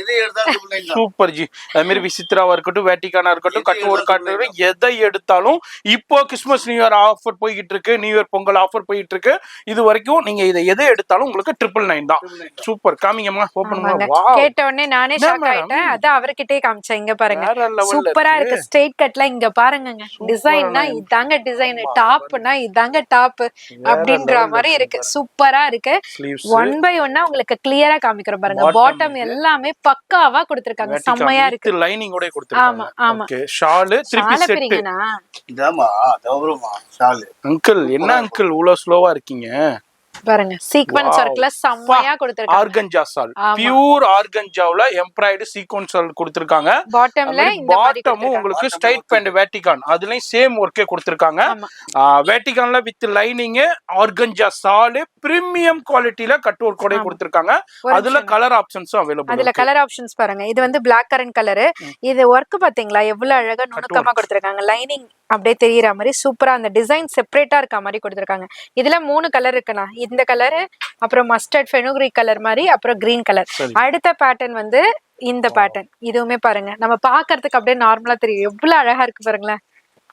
சூப்பர் ஜி, அது மாதிரி விசித்ராவா இருக்கட்டும், வேட்டிகானா இருக்கட்டும், கட் ஒர்க் இருக்கட்டும், எதை எடுத்தாலும் இப்போ கிறிஸ்மஸ் நியூ இயர் ஆஃபர் போய்கிட்டு இருக்கு, நியூ இயர் பொங்கல் ஆஃபர் போயிட்டு இருக்கு. இது வரைக்கும் நீங்க இதை எதை எடுத்தாலும் உங்களுக்கு 999 தான். சூப்பர், காமிங்கம்மா, ஓபன் பண்ணுங்க. வாவ், கேட்ட உடனே நானே ஷாக் ஆயிட்டேன். அதான் அவர்கிட்டயே காமிச்சேன். இங்க பாருங்க சூப்பரா இருக்கு. ஸ்ட்ரெயிட் கட்ல இங்க பாருங்க, டிசைன்னா இதாங்க டிசைன், டாப்னா இதாங்க டாப் அப்படின்ற மாதிரி இருக்கு. சூப்பரா இருக்கு. ஒன் பை ஒன்னா உங்களுக்கு கிளியரா காமிக்கிறோம் பாருங்க. பாட்டம் எல்லாமே பக்காவா கொடுத்திருக்காங்க, செம்மையா இருக்கு. லைனிங்கோட கொடுத்திருக்காங்க. ஆமா ஆமா. Okay, shawl 3 piece set. இதாமா தவறுமா ஷால். அங்கிள் என்ன அங்கிள் இவ்வளவு ஸ்லோவா இருக்கீங்க? பாருங்க சீக்வென்ஸ் ஒர்க்ல செம்மையா கொடுத்திருக்காங்க. ஆர்கன்ஜா சால், பியூர் ஆர்கன்ஜாவுல எம்ப்ராய்டு சீக்வென்ஸ் சால் கொடுத்திருக்காங்க. பாட்டம்ல இந்த மாதிரி பாட்டமும் உங்களுக்கு ஸ்ட்ரைட் பேண்ட் வேட்டிகான், அதுலயும் சேம் ஒர்க்கே கொடுத்திருக்காங்க. வேட்டிகான்ல வித் லைனிங், ஆர்கன்ஜா சால், பிரீமியம் குவாலிட்டில கட் ஒர்க் கூட கொடுத்திருக்காங்க. அதுல கலர் ஆப்ஷன்ஸும் அவைலபிள். அதுல கலர் ஆப்ஷன்ஸ் பாருங்க. இது வந்து பிளாக் கரண்ட் கலர். இது ஒர்க் பாத்தீங்களா எவ்வளவு அழகா நுணுக்கமா கொடுத்திருக்காங்க. லைனிங் அப்படியே தெரியற மாதிரி சூப்பரா அந்த டிசைன் செப்பரேட்டா இருக்க மாதிரி கொடுத்திருக்காங்க. இதுல 3 கலர் இருக்குண்ணா. இந்த கலர், அப்புறம் மஸ்டர்ட் ஃபெனுக்ரிக் கலர் மாதிரி, அப்புறம் கிரீன் கலர். அடுத்த பேட்டர்ன் வந்து இந்த பேட்டர்ன். இதுவுமே பாருங்க நம்ம பாக்குறதுக்கு அப்படியே நார்மலா தெரியும், எவ்வளவு அழகா இருக்கு பாருங்களேன்.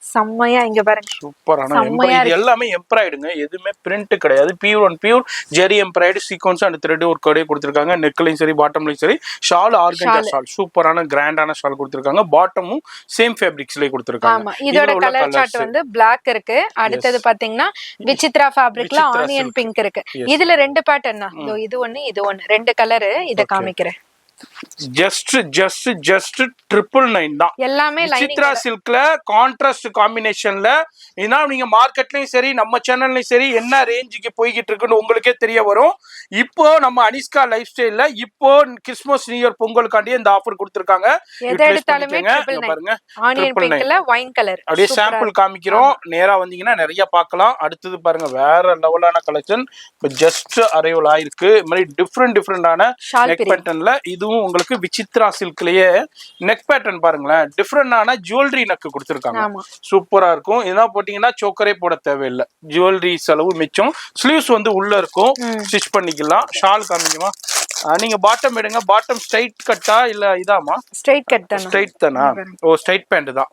செம்மையா இங்க பாருங்க சூப்பரான இது எல்லாமே எம்ப்ராய்டுங்க, எதுவுமே பிரிண்ட் கிடையாது. Pure and pure zari embroidery sequence and thread work கூட கொடுத்திருக்காங்க. நெக்லையும் சரி பாட்டம்லயும் சரி. ஷால் ஆர்கன்ஜா ஷால், சூப்பரான கிராண்டான ஷால் கொடுத்திருக்காங்க. பாட்டமும் சேம் ஃபேப்ரிக்ஸ்லயே கொடுத்திருக்காங்க. ஆமா, இதோட கலர் சார்ட் வந்து Black இருக்கு. அடுத்து பாத்தீங்கன்னா விசித்ரா ஃபேப்ரிக்ல ஆனியன் பிங்க் இருக்கு. இதுல 2 பேட்டர்ன் தான். இது ஒன்னு இது ஒன்னு, 2 கலர். இத காமிக்கிறேன். ஜஸ்ட் 999 தான். எல்லாமே விசித்ரா சில்க்ல கான்ட்ராஸ்ட் காம்பினேஷன்ல. ஏன்னா நீங்க மார்க்கெட்லயும் சரி நம்ம சேனல்லயும் சரி என்ன ரேஞ்சுக்கு போய்கிட்டு இருக்குன்னு உங்களுக்கே தெரிய வரும். இப்போ நம்ம அனிஷ்கா லைஃப் ஸ்டைல்ல இப்போ கிறிஸ்மஸ் நியூ இயர் பொங்கலுக்காண்டி இந்த ஆஃபர் கொடுத்திருக்காங்க. எதை எடுத்தாலுமே பாருங்க ஆனியன் பிங்க்ல ஒயின் கலர். அப்படியே சாம்பிள் காமிக்கிறோம், நேரா வந்தீங்கன்னா நிறைய பார்க்கலாம். அடுத்தது பாருங்க வேற லெவலான கலெக்ஷன் ஜஸ்ட் அரைவல் ஆயிருக்கு. இந்த மாதிரி டிஃப்ரெண்டான நெக் பேட்டர்ன்ல. இதுவும் உங்களுக்கு விசித்ரா சில்க்லயே நெக் பேட்டர்ன் பாருங்களேன், டிஃப்ரெண்டான ஜுவல்லரி நெக் கொடுத்திருக்காங்க. சூப்பரா இருக்கும். இதெல்லாம் போட்டீங்கன்னா சோக்கரே போட தேவையில்லை, ஜுவல்லரி செலவு மிச்சம். ஸ்லீவ்ஸ் வந்து உள்ள இருக்கும், ஸ்டிச் பண்ணிக்கலாம். ஷால் காமிக்குமா? நீங்க பாட்டம் எடுங்க. பாட்டம் ஸ்ட்ரைட் கட்டா இல்ல இதாமா? ஸ்ட்ரைட் கட் தானா? ஸ்ட்ரைட் தானா? ஓ ஸ்ட்ரைட் பேண்ட் தான்.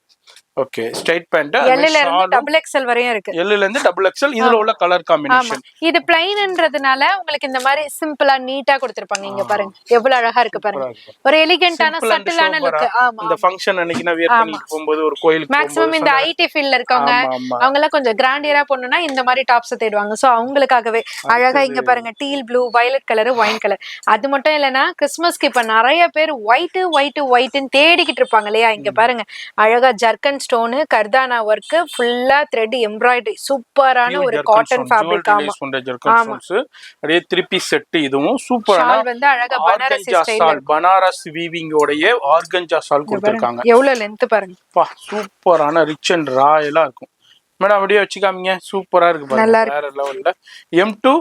Okay, straight pant. L ல இருந்து டபுள் XL வரையும் இருக்கு. L ல இருந்து டபுள் XL. இதுல உள்ள கலர் காம்பினேஷன். இது ப்ளைன்ன்றதுனால உங்களுக்கு இந்த மாதிரி சிம்பிளா நீட்டா கொடுத்திருப்பாங்க. இங்க பாருங்க எவ்வளவு அழகா இருக்கு பாருங்க. ஒரு எலிகன்ட்டான சட்டிலான லுக். ஆமா, இந்த ஃபங்க்ஷன் அன்னைக்கு நான் வேர் பண்ணிட்டு போயும்போது ஒரு கோயிலுக்கு மேக்ஸिमम இந்த ஐடி ஃபீல்ட்ல இருக்கவங்க அவங்க எல்லாம் கொஞ்சம் கிராண்டியரா போணும்னா இந்த மாதிரி டாப்ஸ் தேடுவாங்க. சோ அவங்களுக்காகவே அழகா இங்க பாருங்க deal blue, violet colour, wine colour. அது மட்டும் இல்லனா கிறிஸ்மஸ்க்கு இப்ப நிறைய பேர் ஒயிட்னு தேடிக்கிட்டு இருப்பாங்க இல்லையா? இங்க பாருங்க அழகா ஜர்க்கன் ஸ்டோன், கர்தானா வர்க், ஃபுல்லா த்ரெட் எம்ப்ராய்டரி, சூப்பரான ஒரு காட்டன் ஃபேப்ரிக். ஆமா, அப்படியே 3 பீஸ் செட். இதுவும் சூப்பரான ஷால் வந்து அழகா பனாரசி ஸ்டைல், பனாரஸ் வீவிங் உடைய ஆர்கன்ஜா ஷால் கொடுத்திருக்காங்க. எவ்வளவு லெந்த் பாருங்க. சூப்பரான ரிச் அண்ட் ராயலா இருக்கும். மேடம் அப்படியே வச்சுக்காமீங்க, சூப்பரா இருக்கு பாருங்க. வேற லெவல்ல M2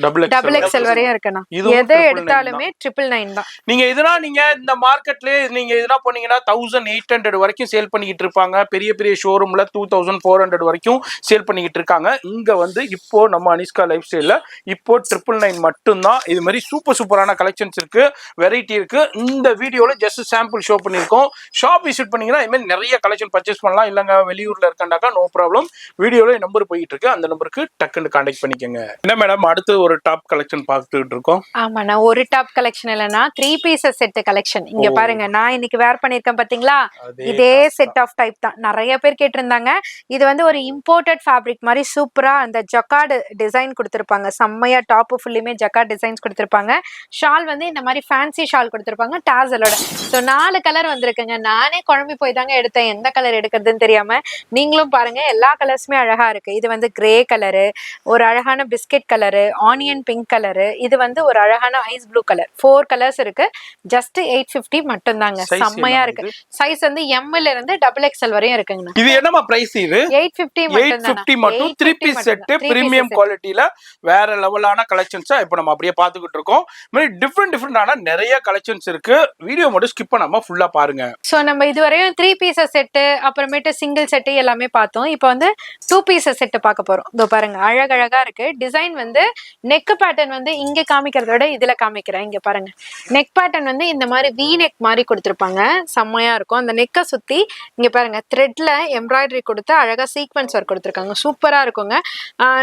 டபுள் XL வரையும் இருக்குண்ணா. எதை எடுத்தாலுமே 999 தான். நீங்க இதெல்லாம் நீங்க இந்த மார்க்கெட்லயே நீங்க இதெல்லாம் போனீங்கன்னா 1800 வரைக்கும் சேல் பண்ணிக்கிட்டு இருப்பாங்க. பெரிய பெரிய ஷோரூம்ல 2400 வரைக்கும் சேல் பண்ணிக்கிட்டு இருக்காங்க. இங்க வந்து இப்போ நம்ம அனிஷ்கா லைஃப் ஸ்டைல்ல இப்போ 999 மட்டும்தான். இது மாதிரி சூப்பரான கலெக்ஷன்ஸ் இருக்கு, வெரைட்டி இருக்கு. இந்த வீடியோல ஜஸ்ட் சாம்பிள் ஷோ பண்ணிருக்கோம். ஷாப் விசிட் பண்ணீங்கன்னா இது மாதிரி நிறைய கலெக்ஷன் பர்ச்சேஸ் பண்ணலாம். இல்லங்க வெளியூர்ல இருக்காண்டாக்கா நோ ப்ராப்ளம். வீடியோல நம்பர் போயிட்டு இருக்கு, அந்த நம்பருக்கு டக்குன்னு கான்டாக்ட் பண்ணிக்கோங்க. என்ன மேடம் அடுத்து ஒரு டாப் கலெக்ஷன் பார்த்துட்டு இருக்கோம். ஆமா, நான் ஒரு டாப் கலெக்ஷன் இல்லனா 3 பீசஸ் செட் கலெக்ஷன். இங்க பாருங்க நான் இன்னைக்கு வேர் பண்ணிருக்கேன் பாத்தீங்களா? இதே செட் ஆஃப் டைப் தான். நிறைய பேர் கேட்டிருந்தாங்க. இது வந்து ஒரு இம்போர்ட்டட் ஃபேப்ரிக் மாதிரி சூப்பரா அந்த ஜக்கார்டு டிசைன் கொடுத்திருப்பாங்க. செம்மையா டாப் ஃபுல்லுமே ஜக்கார்ட் டிசைன்ஸ் கொடுத்திருப்பாங்க. ஷால் வந்து இந்த மாதிரி ஃபேன்சி ஷால் கொடுத்திருப்பாங்க டாசலோட. சோ 4 கலர் வந்திருக்குங்க. நானே குழம்பி போய் தாங்க எடுத்தேன், எந்த கலர் எடுக்கிறதுன்னு தெரியாம. நீங்களும் பாருங்க எல்லா கலர்ஸுமே அழகா இருக்கு. இது வந்து கிரே கலரு, ஒரு அழகான biscuit colour, onion pink colour, இது வந்து ஒரு அழகான ஐஸ் ப்ளூ கலர். 4 கலர்ஸ் இருக்கு. ஜஸ்ட் 850 மட்டும் தாங்க. செம்மையா இருக்கு. சைஸ் வந்து எம்ல இருந்து XXL வரையும் இருக்குங்க. இது என்னமா பிரைஸ்? இது 850 மட்டும் தான். 850 மட்டும் 3 பீஸ் செட் பிரீமியம் குவாலிட்டில வேற லெவலான கலெக்ஷன்ஸ் இப்போ நம்ம அப்படியே பாத்துக்கிட்டு இருக்கோம். மாதிரி டிஃபரெண்டான நிறைய கலெக்ஷன்ஸ் இருக்கு. வீடியோ மட்டும் ஸ்கிப் பண்ணாம ஃபுல்லா பாருங்க. சோ நம்ம இதுவரையும் 3 பீசஸ் செட், அப்புறமேட்டு சிங்கிள் செட் எல்லாமே பார்த்தோம். இப்போ வந்து 2 பீசஸ் செட் பார்க்க போறோம். இதோ பாருங்க, அழகழகா இருக்கு. டிசைன் வந்து நெக் பேட்டர்ன் வந்து இங்க காமிக்கிறத விட இதுல காமிக்கிறேன். இங்க பாருங்க, நெக் பேட்டர்ன் வந்து இந்த மாதிரி வி நெக் மாதிரி கொடுத்துருப்பாங்க. செம்மையா இருக்கும். அந்த நெக்கை சுத்தி இங்க பாருங்க த்ரெட்ல எம்ப்ராய்டரி கொடுத்து அழகா சீக்வன்ஸ் ஒர்க் கொடுத்துருக்காங்க. சூப்பரா இருக்குங்க.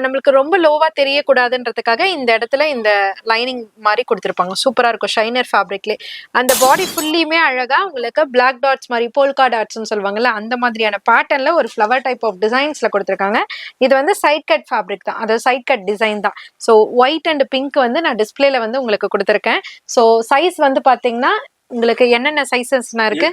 நம்மளுக்கு ரொம்ப லோவா தெரியக்கூடாதுன்றதுக்காக இந்த இடத்துல இந்த லைனிங் மாதிரி கொடுத்துருப்பாங்க. சூப்பரா இருக்கும். ஷைனர் ஃபேப்ரிக்லே அந்த பாடி ஃபுல்லியுமே அழகா உங்களுக்கு பிளாக் டாட்ஸ் மாதிரி போல்கா டாட்ஸ்னு சொல்லுவாங்கல்ல, அந்த மாதிரியான பேட்டர்ன்ல ஒரு ஃப்ளவர் டைப் ஆஃப் டிசைன்ஸ்ல கொடுத்துருக்காங்க. இது வந்து சைட் கட் ஃபேப்ரிக் தான், அதாவது சைட் கட் டிசைன் தான். ஸோ ஒயிட் அண்ட் பிங்க் வந்து நான் டிஸ்பிளேல வந்து உங்களுக்கு கொடுத்துருக்கேன். ஸோ சைஸ் வந்து பாத்தீங்கன்னா உங்களுக்கு என்னென்ன சைசஸ்னா இருக்கு?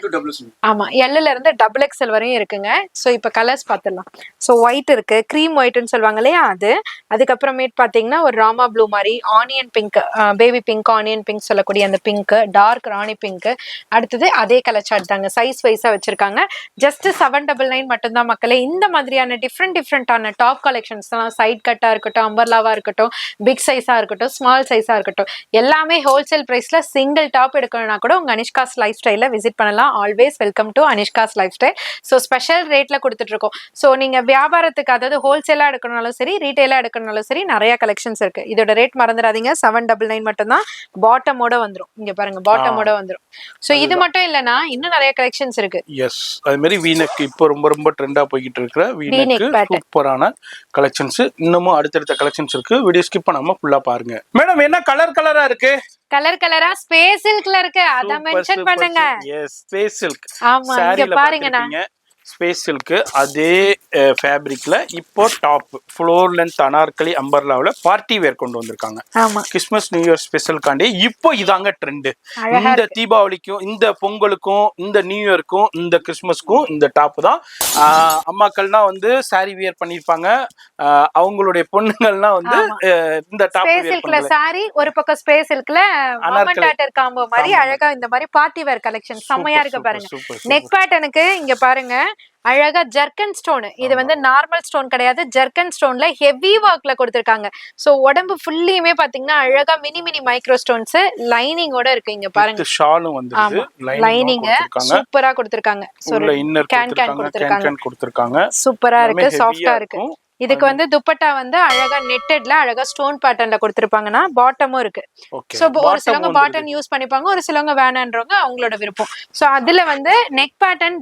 ஆமா, எல்ல இருந்து XXL வரையும் இருக்குங்க. ஸோ இப்போ கலர்ஸ் பார்த்துடலாம். ஸோ ஒயிட் இருக்கு, க்ரீம் ஒயிட்னு சொல்லுவாங்க இல்லையா அது. அதுக்கப்புறமேட்டு பார்த்தீங்கன்னா ஒரு ராமா ப்ளூ மாதிரி, onion pink, baby pink, onion pink சொல்லக்கூடிய அந்த பிங்க், டார்க் ராணி பிங்க். அடுத்தது அதே கலர் சார்ட் தாங்க, சைஸ் வைஸா வச்சிருக்காங்க. ஜஸ்ட் 799 மட்டும்தான் மக்களே. இந்த மாதிரியான டிஃப்ரெண்டான டாப் கலெக்ஷன்ஸ் தான், சைட் கட்டா இருக்கட்டும், அம்பர்லாவா இருக்கட்டும், பிக் சைஸா இருக்கட்டும், ஸ்மால் சைஸா இருக்கட்டும், எல்லாமே ஹோல்சேல் பிரைஸ்ல சிங்கிள் டாப் எடுக்கணும்னா கூட அனிஷ்காஸ் லைஃப் ஸ்டைல விசிட் பண்ணலாம். Always welcome to Anishka's lifestyle. So special ரேட்ல கொடுத்துட்டு இருக்கோம். ஸோ நீங்க வியாபாரத்துக்கு, அதாவது ஹோல்சேலா எடுக்கணும்னாலும் சரி, ரீட்டைலா எடுக்கணும்னாலும் சரி, நிறைய கலெக்ஷன்ஸ் இருக்கு. இதோட ரேட் மறந்துடாதீங்க, 799 மட்டும் தான். பாட்டமோட வந்துரும். இங்க பாருங்க, பாட்டமோட வந்துரும். ஸோ இது மட்டும் இல்லைன்னா இன்னும் நிறைய கலெக்ஷன்ஸ் இருக்கு. எஸ், அது மாதிரி வீனக் இப்போ ரொம்ப ட்ரெண்டா போய்கிட்டு இருக்கிற வீனக் சூப்பரான கலெக்ஷன்ஸ், இன்னமும் அடுத்தடுத்த கலெக்ஷன்ஸ் இருக்கு. வீடியோ ஸ்கிப் பண்ணாம ஃபுல்லா பாருங்க. மேடம் என்ன கலரா இருக்கு? கலரா ஸ்பேஸ் சில்க்ல இருக்கு, அத மென்ஷன் பண்ணுங்க. Yes, space silk. ஆமா, இங்க பாருங்கண்ணா, ஸ்பேஸ் சில்க் அதே ஃபேப்ரிக்ல இப்போ டாப் ஃப்ளோர் லென்த் அனார்கலி அம்பர்லாவில் பார்ட்டி வேர் கொண்டு வந்திருக்காங்க. கிறிஸ்மஸ் நியூ இயர் ஸ்பெஷலுக்காண்டி இப்போ இதாங்க ட்ரெண்டு. இந்த தீபாவளிக்கும், இந்த பொங்கலுக்கும், இந்த நியூ இயருக்கும், இந்த கிறிஸ்மஸ்க்கும் இந்த டாப் தான். அம்மாக்கள்னா வந்து சாரி வியர் பண்ணிருப்பாங்க, அவங்களுடைய பொண்ணுங்கள்னா வந்து இந்த டாப் ஸ்பேஸ் சில்க்ல சாரி, ஒரு பக்கம் ஸ்பேஸ் சில்க்ல மம்மண்டாட்டர் காம்போ மாதிரி அழகா இந்த மாதிரி பார்ட்டி வேர் கலெக்ஷன் செம்மையா இருக்கு பாருங்க. நெக் பேட்டர்னுக்கு இங்க பாருங்க அழகா ஜர்க்கன் ஸ்டோன். இது வந்து நார்மல் ஸ்டோன் கிடையாது, ஜர்க்கன் ஸ்டோன்ல ஹெவி ஒர்க்ல கொடுத்திருக்காங்க. சோ உடம்பு ஃபுல்லியுமே பாத்தீங்கன்னா அழகா மினி மைக்ரோ ஸ்டோன்ஸ் லைனிங்கோட இருக்கு. இங்க பாருங்க, ஷாலும் வந்து லைனிங் சூப்பரா கொடுத்திருக்காங்க. கேன் கொடுத்திருக்காங்க. சூப்பரா இருக்கு, சாஃப்டா இருக்கு. இதுக்கு வந்து துப்பட்டா வந்து அழகா நெட்டட்ல அழகா ஸ்டோன் பேட்டர்ன்ல கொடுத்திருப்பாங்கன்னா பாட்டமும் இருக்கு. சோ ஒரு சிலவங்க பாட்டன் யூஸ் பண்ணிப்பாங்க, ஒரு சிலவங்க வேணான்றவங்க அவங்களோட விருப்பம். சோ அதுல வந்து நெக் பேட்டர்ன்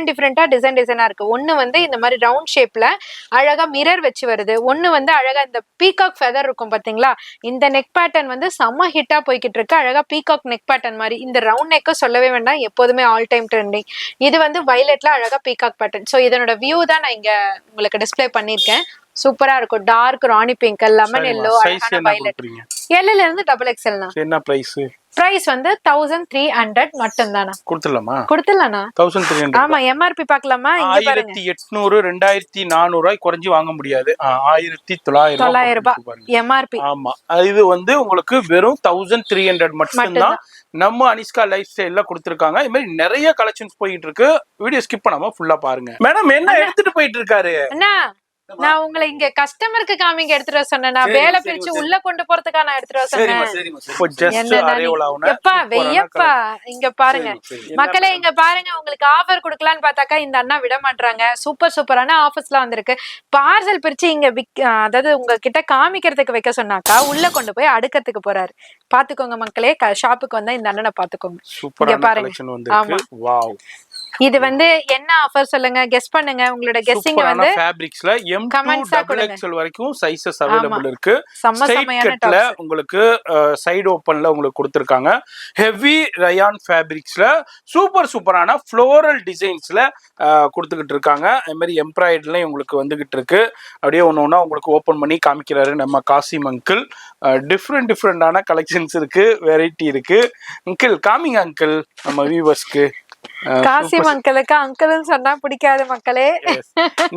டிஃப்ரெண்டா டிசைனா இருக்கு. ஒண்ணு வந்து இந்த மாதிரி ரவுண்ட் ஷேப்ல அழகா மிரர் வச்சு வருது. ஒண்ணு வந்து அழகா இந்த பீகாக் ஃபெதர் இருக்கும் பாத்தீங்களா, இந்த நெக் பேட்டர்ன் வந்து செம்ம ஹிட்டா போய்கிட்டு இருக்கு. அழகா பீகாக் நெக் பேட்டர்ன் மாதிரி. இந்த ரவுண்ட் நெக்க சொல்லவே வேண்டாம், எப்போதுமே ஆல் டைம் ட்ரெண்டிங். இது வந்து வயலட்ல அழகா பீகாக் பேட்டர்ன். சோ இதனோட வியூ தான் நான் இங்க உங்களுக்கு டிஸ்பிளே பண்ணி சூப்பரா இருக்கும். டார்க் ராணி பிங்க், லெமன் எல்லோ, அழகான வயலட். எல்ல இருந்து XXL. என்ன பிரைஸ்? பிரைஸ் வந்து 1300 மட்டும் தானா? கொடுத்துடலாமா? 1300. ஆமா, எம்ஆர்பி பார்க்கலாமா? இங்க பாருங்க, 1800 2400 குறைஞ்சு வாங்க முடியாது. 1900 ரூபாய் எம்ஆர்பி. ஆமா, இது வந்து உங்களுக்கு வெறும் 1300 மட்டும் தான் நம்ம அனிஷ்கா லைஃப் ஸ்டைல்ல கொடுத்திருக்காங்க. இது மாதிரி நிறைய கலெக்ஷன்ஸ் போயிட்டு இருக்கு. வீடியோ ஸ்கிப் பண்ணாம ஃபுல்லா பாருங்க. மேடம் என்ன எடுத்துட்டு போயிட்டு இருக்காரு? அண்ணா, நான் உங்களை இங்க கஸ்டமருக்கு காமிங்க எடுத்துட்டு வர சொன்னேன். நான் வேலை பிரிச்சு உள்ள கொண்டு போறதுக்கா நான் எடுத்துட்டு வர சொன்னேன். எப்பா வெய்யப்பா, இங்க பாருங்க மக்களே, இங்க பாருங்க, உங்களுக்கு ஆஃபர் கொடுக்கலான்னு பார்த்தாக்கா இந்த அண்ணா விட மாட்டாங்க. சூப்பரான ஆஃபர்ஸ்லாம் வந்திருக்கு. பார்சல் பிரிச்சு இங்க அதாவது உங்ககிட்ட காமிக்கிறதுக்கு வைக்க சொன்னாக்கா உள்ள கொண்டு போய் அடுக்கிறதுக்கு போறாரு. பாத்துக்கோங்க மக்களே, ஷாப்புக்கு வந்தா இந்த அண்ணனை பாத்துக்கோங்க. இங்க பாருங்க. ஆமா, இது வந்து என்ன ஆஃபர் சொல்லுங்க, கெஸ் பண்ணுங்க. உங்களோட கெஸ்ஸிங் வந்து ஃபேப்ரிக்ஸ்ல M2XXL வரைக்கும் சைஸஸ் அவேலபிள் இருக்கு. ஸ்ட்ரைட் கட்ல உங்களுக்கு சைடு ஓபன்ல உங்களுக்கு கொடுத்திருக்காங்க. ஹெவி ரயான் ஃபேப்ரிக்ஸ்ல சூப்பரான ஃப்ளோரல் டிசைன்ஸ்ல கொடுத்துக்கிட்டு இருக்காங்க. அதே மாதிரி எம்ப்ராய்டரிலையும் உங்களுக்கு வந்துகிட்டு இருக்கு. அப்படியே ஒன்னொன்னா உங்களுக்கு ஓபன் பண்ணி காமிக்கிறாரு நம்ம காசிம் அங்கிள். டிஃப்ரெண்டான கலெக்ஷன்ஸ் இருக்கு, வெரைட்டி இருக்கு. அங்கிள் காமிங்க அங்கிள் நம்ம வியூவர்ஸ்க்கு. காசி மக்களுக்கு அங்கிள்னு சொன்னா பிடிக்காது மக்களே.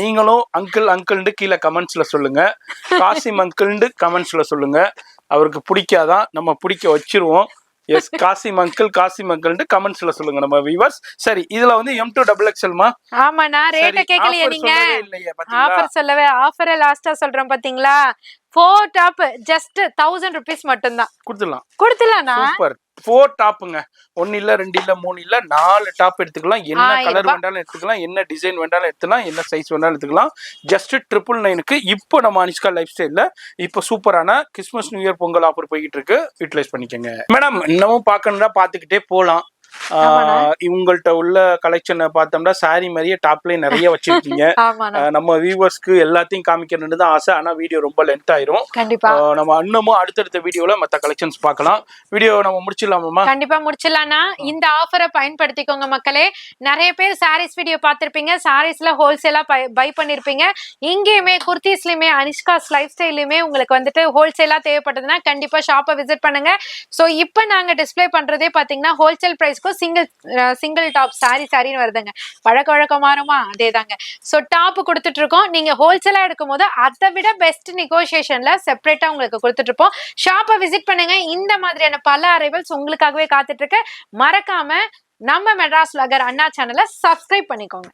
நீங்களும் அங்கிள்னு கீழே கமெண்ட்ஸ்ல சொல்லுங்க. காசிம் அங்கிள்னு கமெண்ட்ஸ்ல சொல்லுங்க. அவருக்கு பிடிக்காதான், நம்ம பிடிக்க வச்சிருவோம். எஸ், காசிம் அங்கிள்னு கமெண்ட்ஸ்ல சொல்லுங்க நம்ம வியூவர்ஸ். சரி, இதுல வந்து M2XXL மா. ஆமா, நான் ரேட்ட கேக்கலையே நீங்க. ஆஃபர் சொல்லவே, ஆஃபரை லாஸ்டா சொல்றோம் பாத்தீங்களா. 4 டாப் ஜஸ்ட் 1000 rupees மட்டும் தான் கொடுத்துடலாம். சூப்பர். 4 டாப்புங்க. 1 இல்ல 2 இல்ல 3 இல்ல 4 டாப் எடுத்துக்கலாம். என்ன கலர் வேண்டாலும் எடுத்துக்கலாம், என்ன டிசைன் வேண்டாலும் எடுத்துக்கலாம், என்ன சைஸ் வேண்டாலும் எடுத்துக்கலாம். ஜஸ்ட் 999க்கு இப்போ நம்ம அனிஷ்கா லைஃப் ஸ்டைல்ல இப்போ சூப்பரான Christmas new year Pongal offer போயிட்டு இருக்கு. யூட்டிலைஸ் பண்ணிக்கோங்க மேடம். இன்னமும் பார்க்கணும்னா பார்த்துக்கிட்டே போலாம். இவங்கள்ட்ட உள்ள கலெக்ஷனை பார்த்தோம்னா சாரி மாதிரியே டாப்லயே நிறைய வச்சிருக்கீங்க. நம்ம வியூவர்ஸ்க்கு எல்லாத்தையும் காமிக்கணும்னு தான் ஆசை. ஆனா வீடியோ ரொம்ப லென்த் ஆயிரும். நம்ம இன்னமும் அடுத்தடுத்த வீடியோல மத்த கலெக்ஷன்ஸ் பார்க்கலாம். வீடியோ நம்ம முடிச்சிடலாமா? கண்டிப்பா முடிச்சிடலாம்னா இந்த ஆஃபரை பயன்படுத்திக்கோங்க மக்களே. நிறைய பேர் சாரீஸ் வீடியோ பார்த்திருப்பீங்க, சாரீஸ்ல ஹோல்சேலா பை பண்ணிருப்பீங்க. இங்கேயுமே குர்த்திஸ்லயுமே அனிஷ்காஸ் லைஃப் ஸ்டைலுமே உங்களுக்கு வந்துட்டு ஹோல்சேலா தேவைப்பட்டதுன்னா கண்டிப்பா ஷாப்பை விசிட் பண்ணுங்க. சோ இப்போ நாங்க டிஸ்பிளே பண்றதே பாத்தீங்கன்னா ஹோல்சேல் பிரைஸ் சிங்கிள் டாப் சாரின்னு வருதுங்க. பழக்க மாறுமா, அதேதாங்க. சோ டாப் கொடுத்துட்டு இருக்கோம். நீங்க ஹோல்சேலா எடுக்கும் போது அதை விட பெஸ்ட் நெகோசியேஷன்ல செப்பரேட்டா உங்களுக்கு கொடுத்துட்டு இருப்போம். ஷாப்பை விசிட் பண்ணுங்க. இந்த மாதிரியான பல அரைவல்ஸ் உங்களுக்காகவே காத்துட்டு இருக்கு. மறக்காம நம்ம மெட்ராஸ் vlogger அண்ணா சேனலை சப்ஸ்கிரைப் பண்ணிக்கோங்க.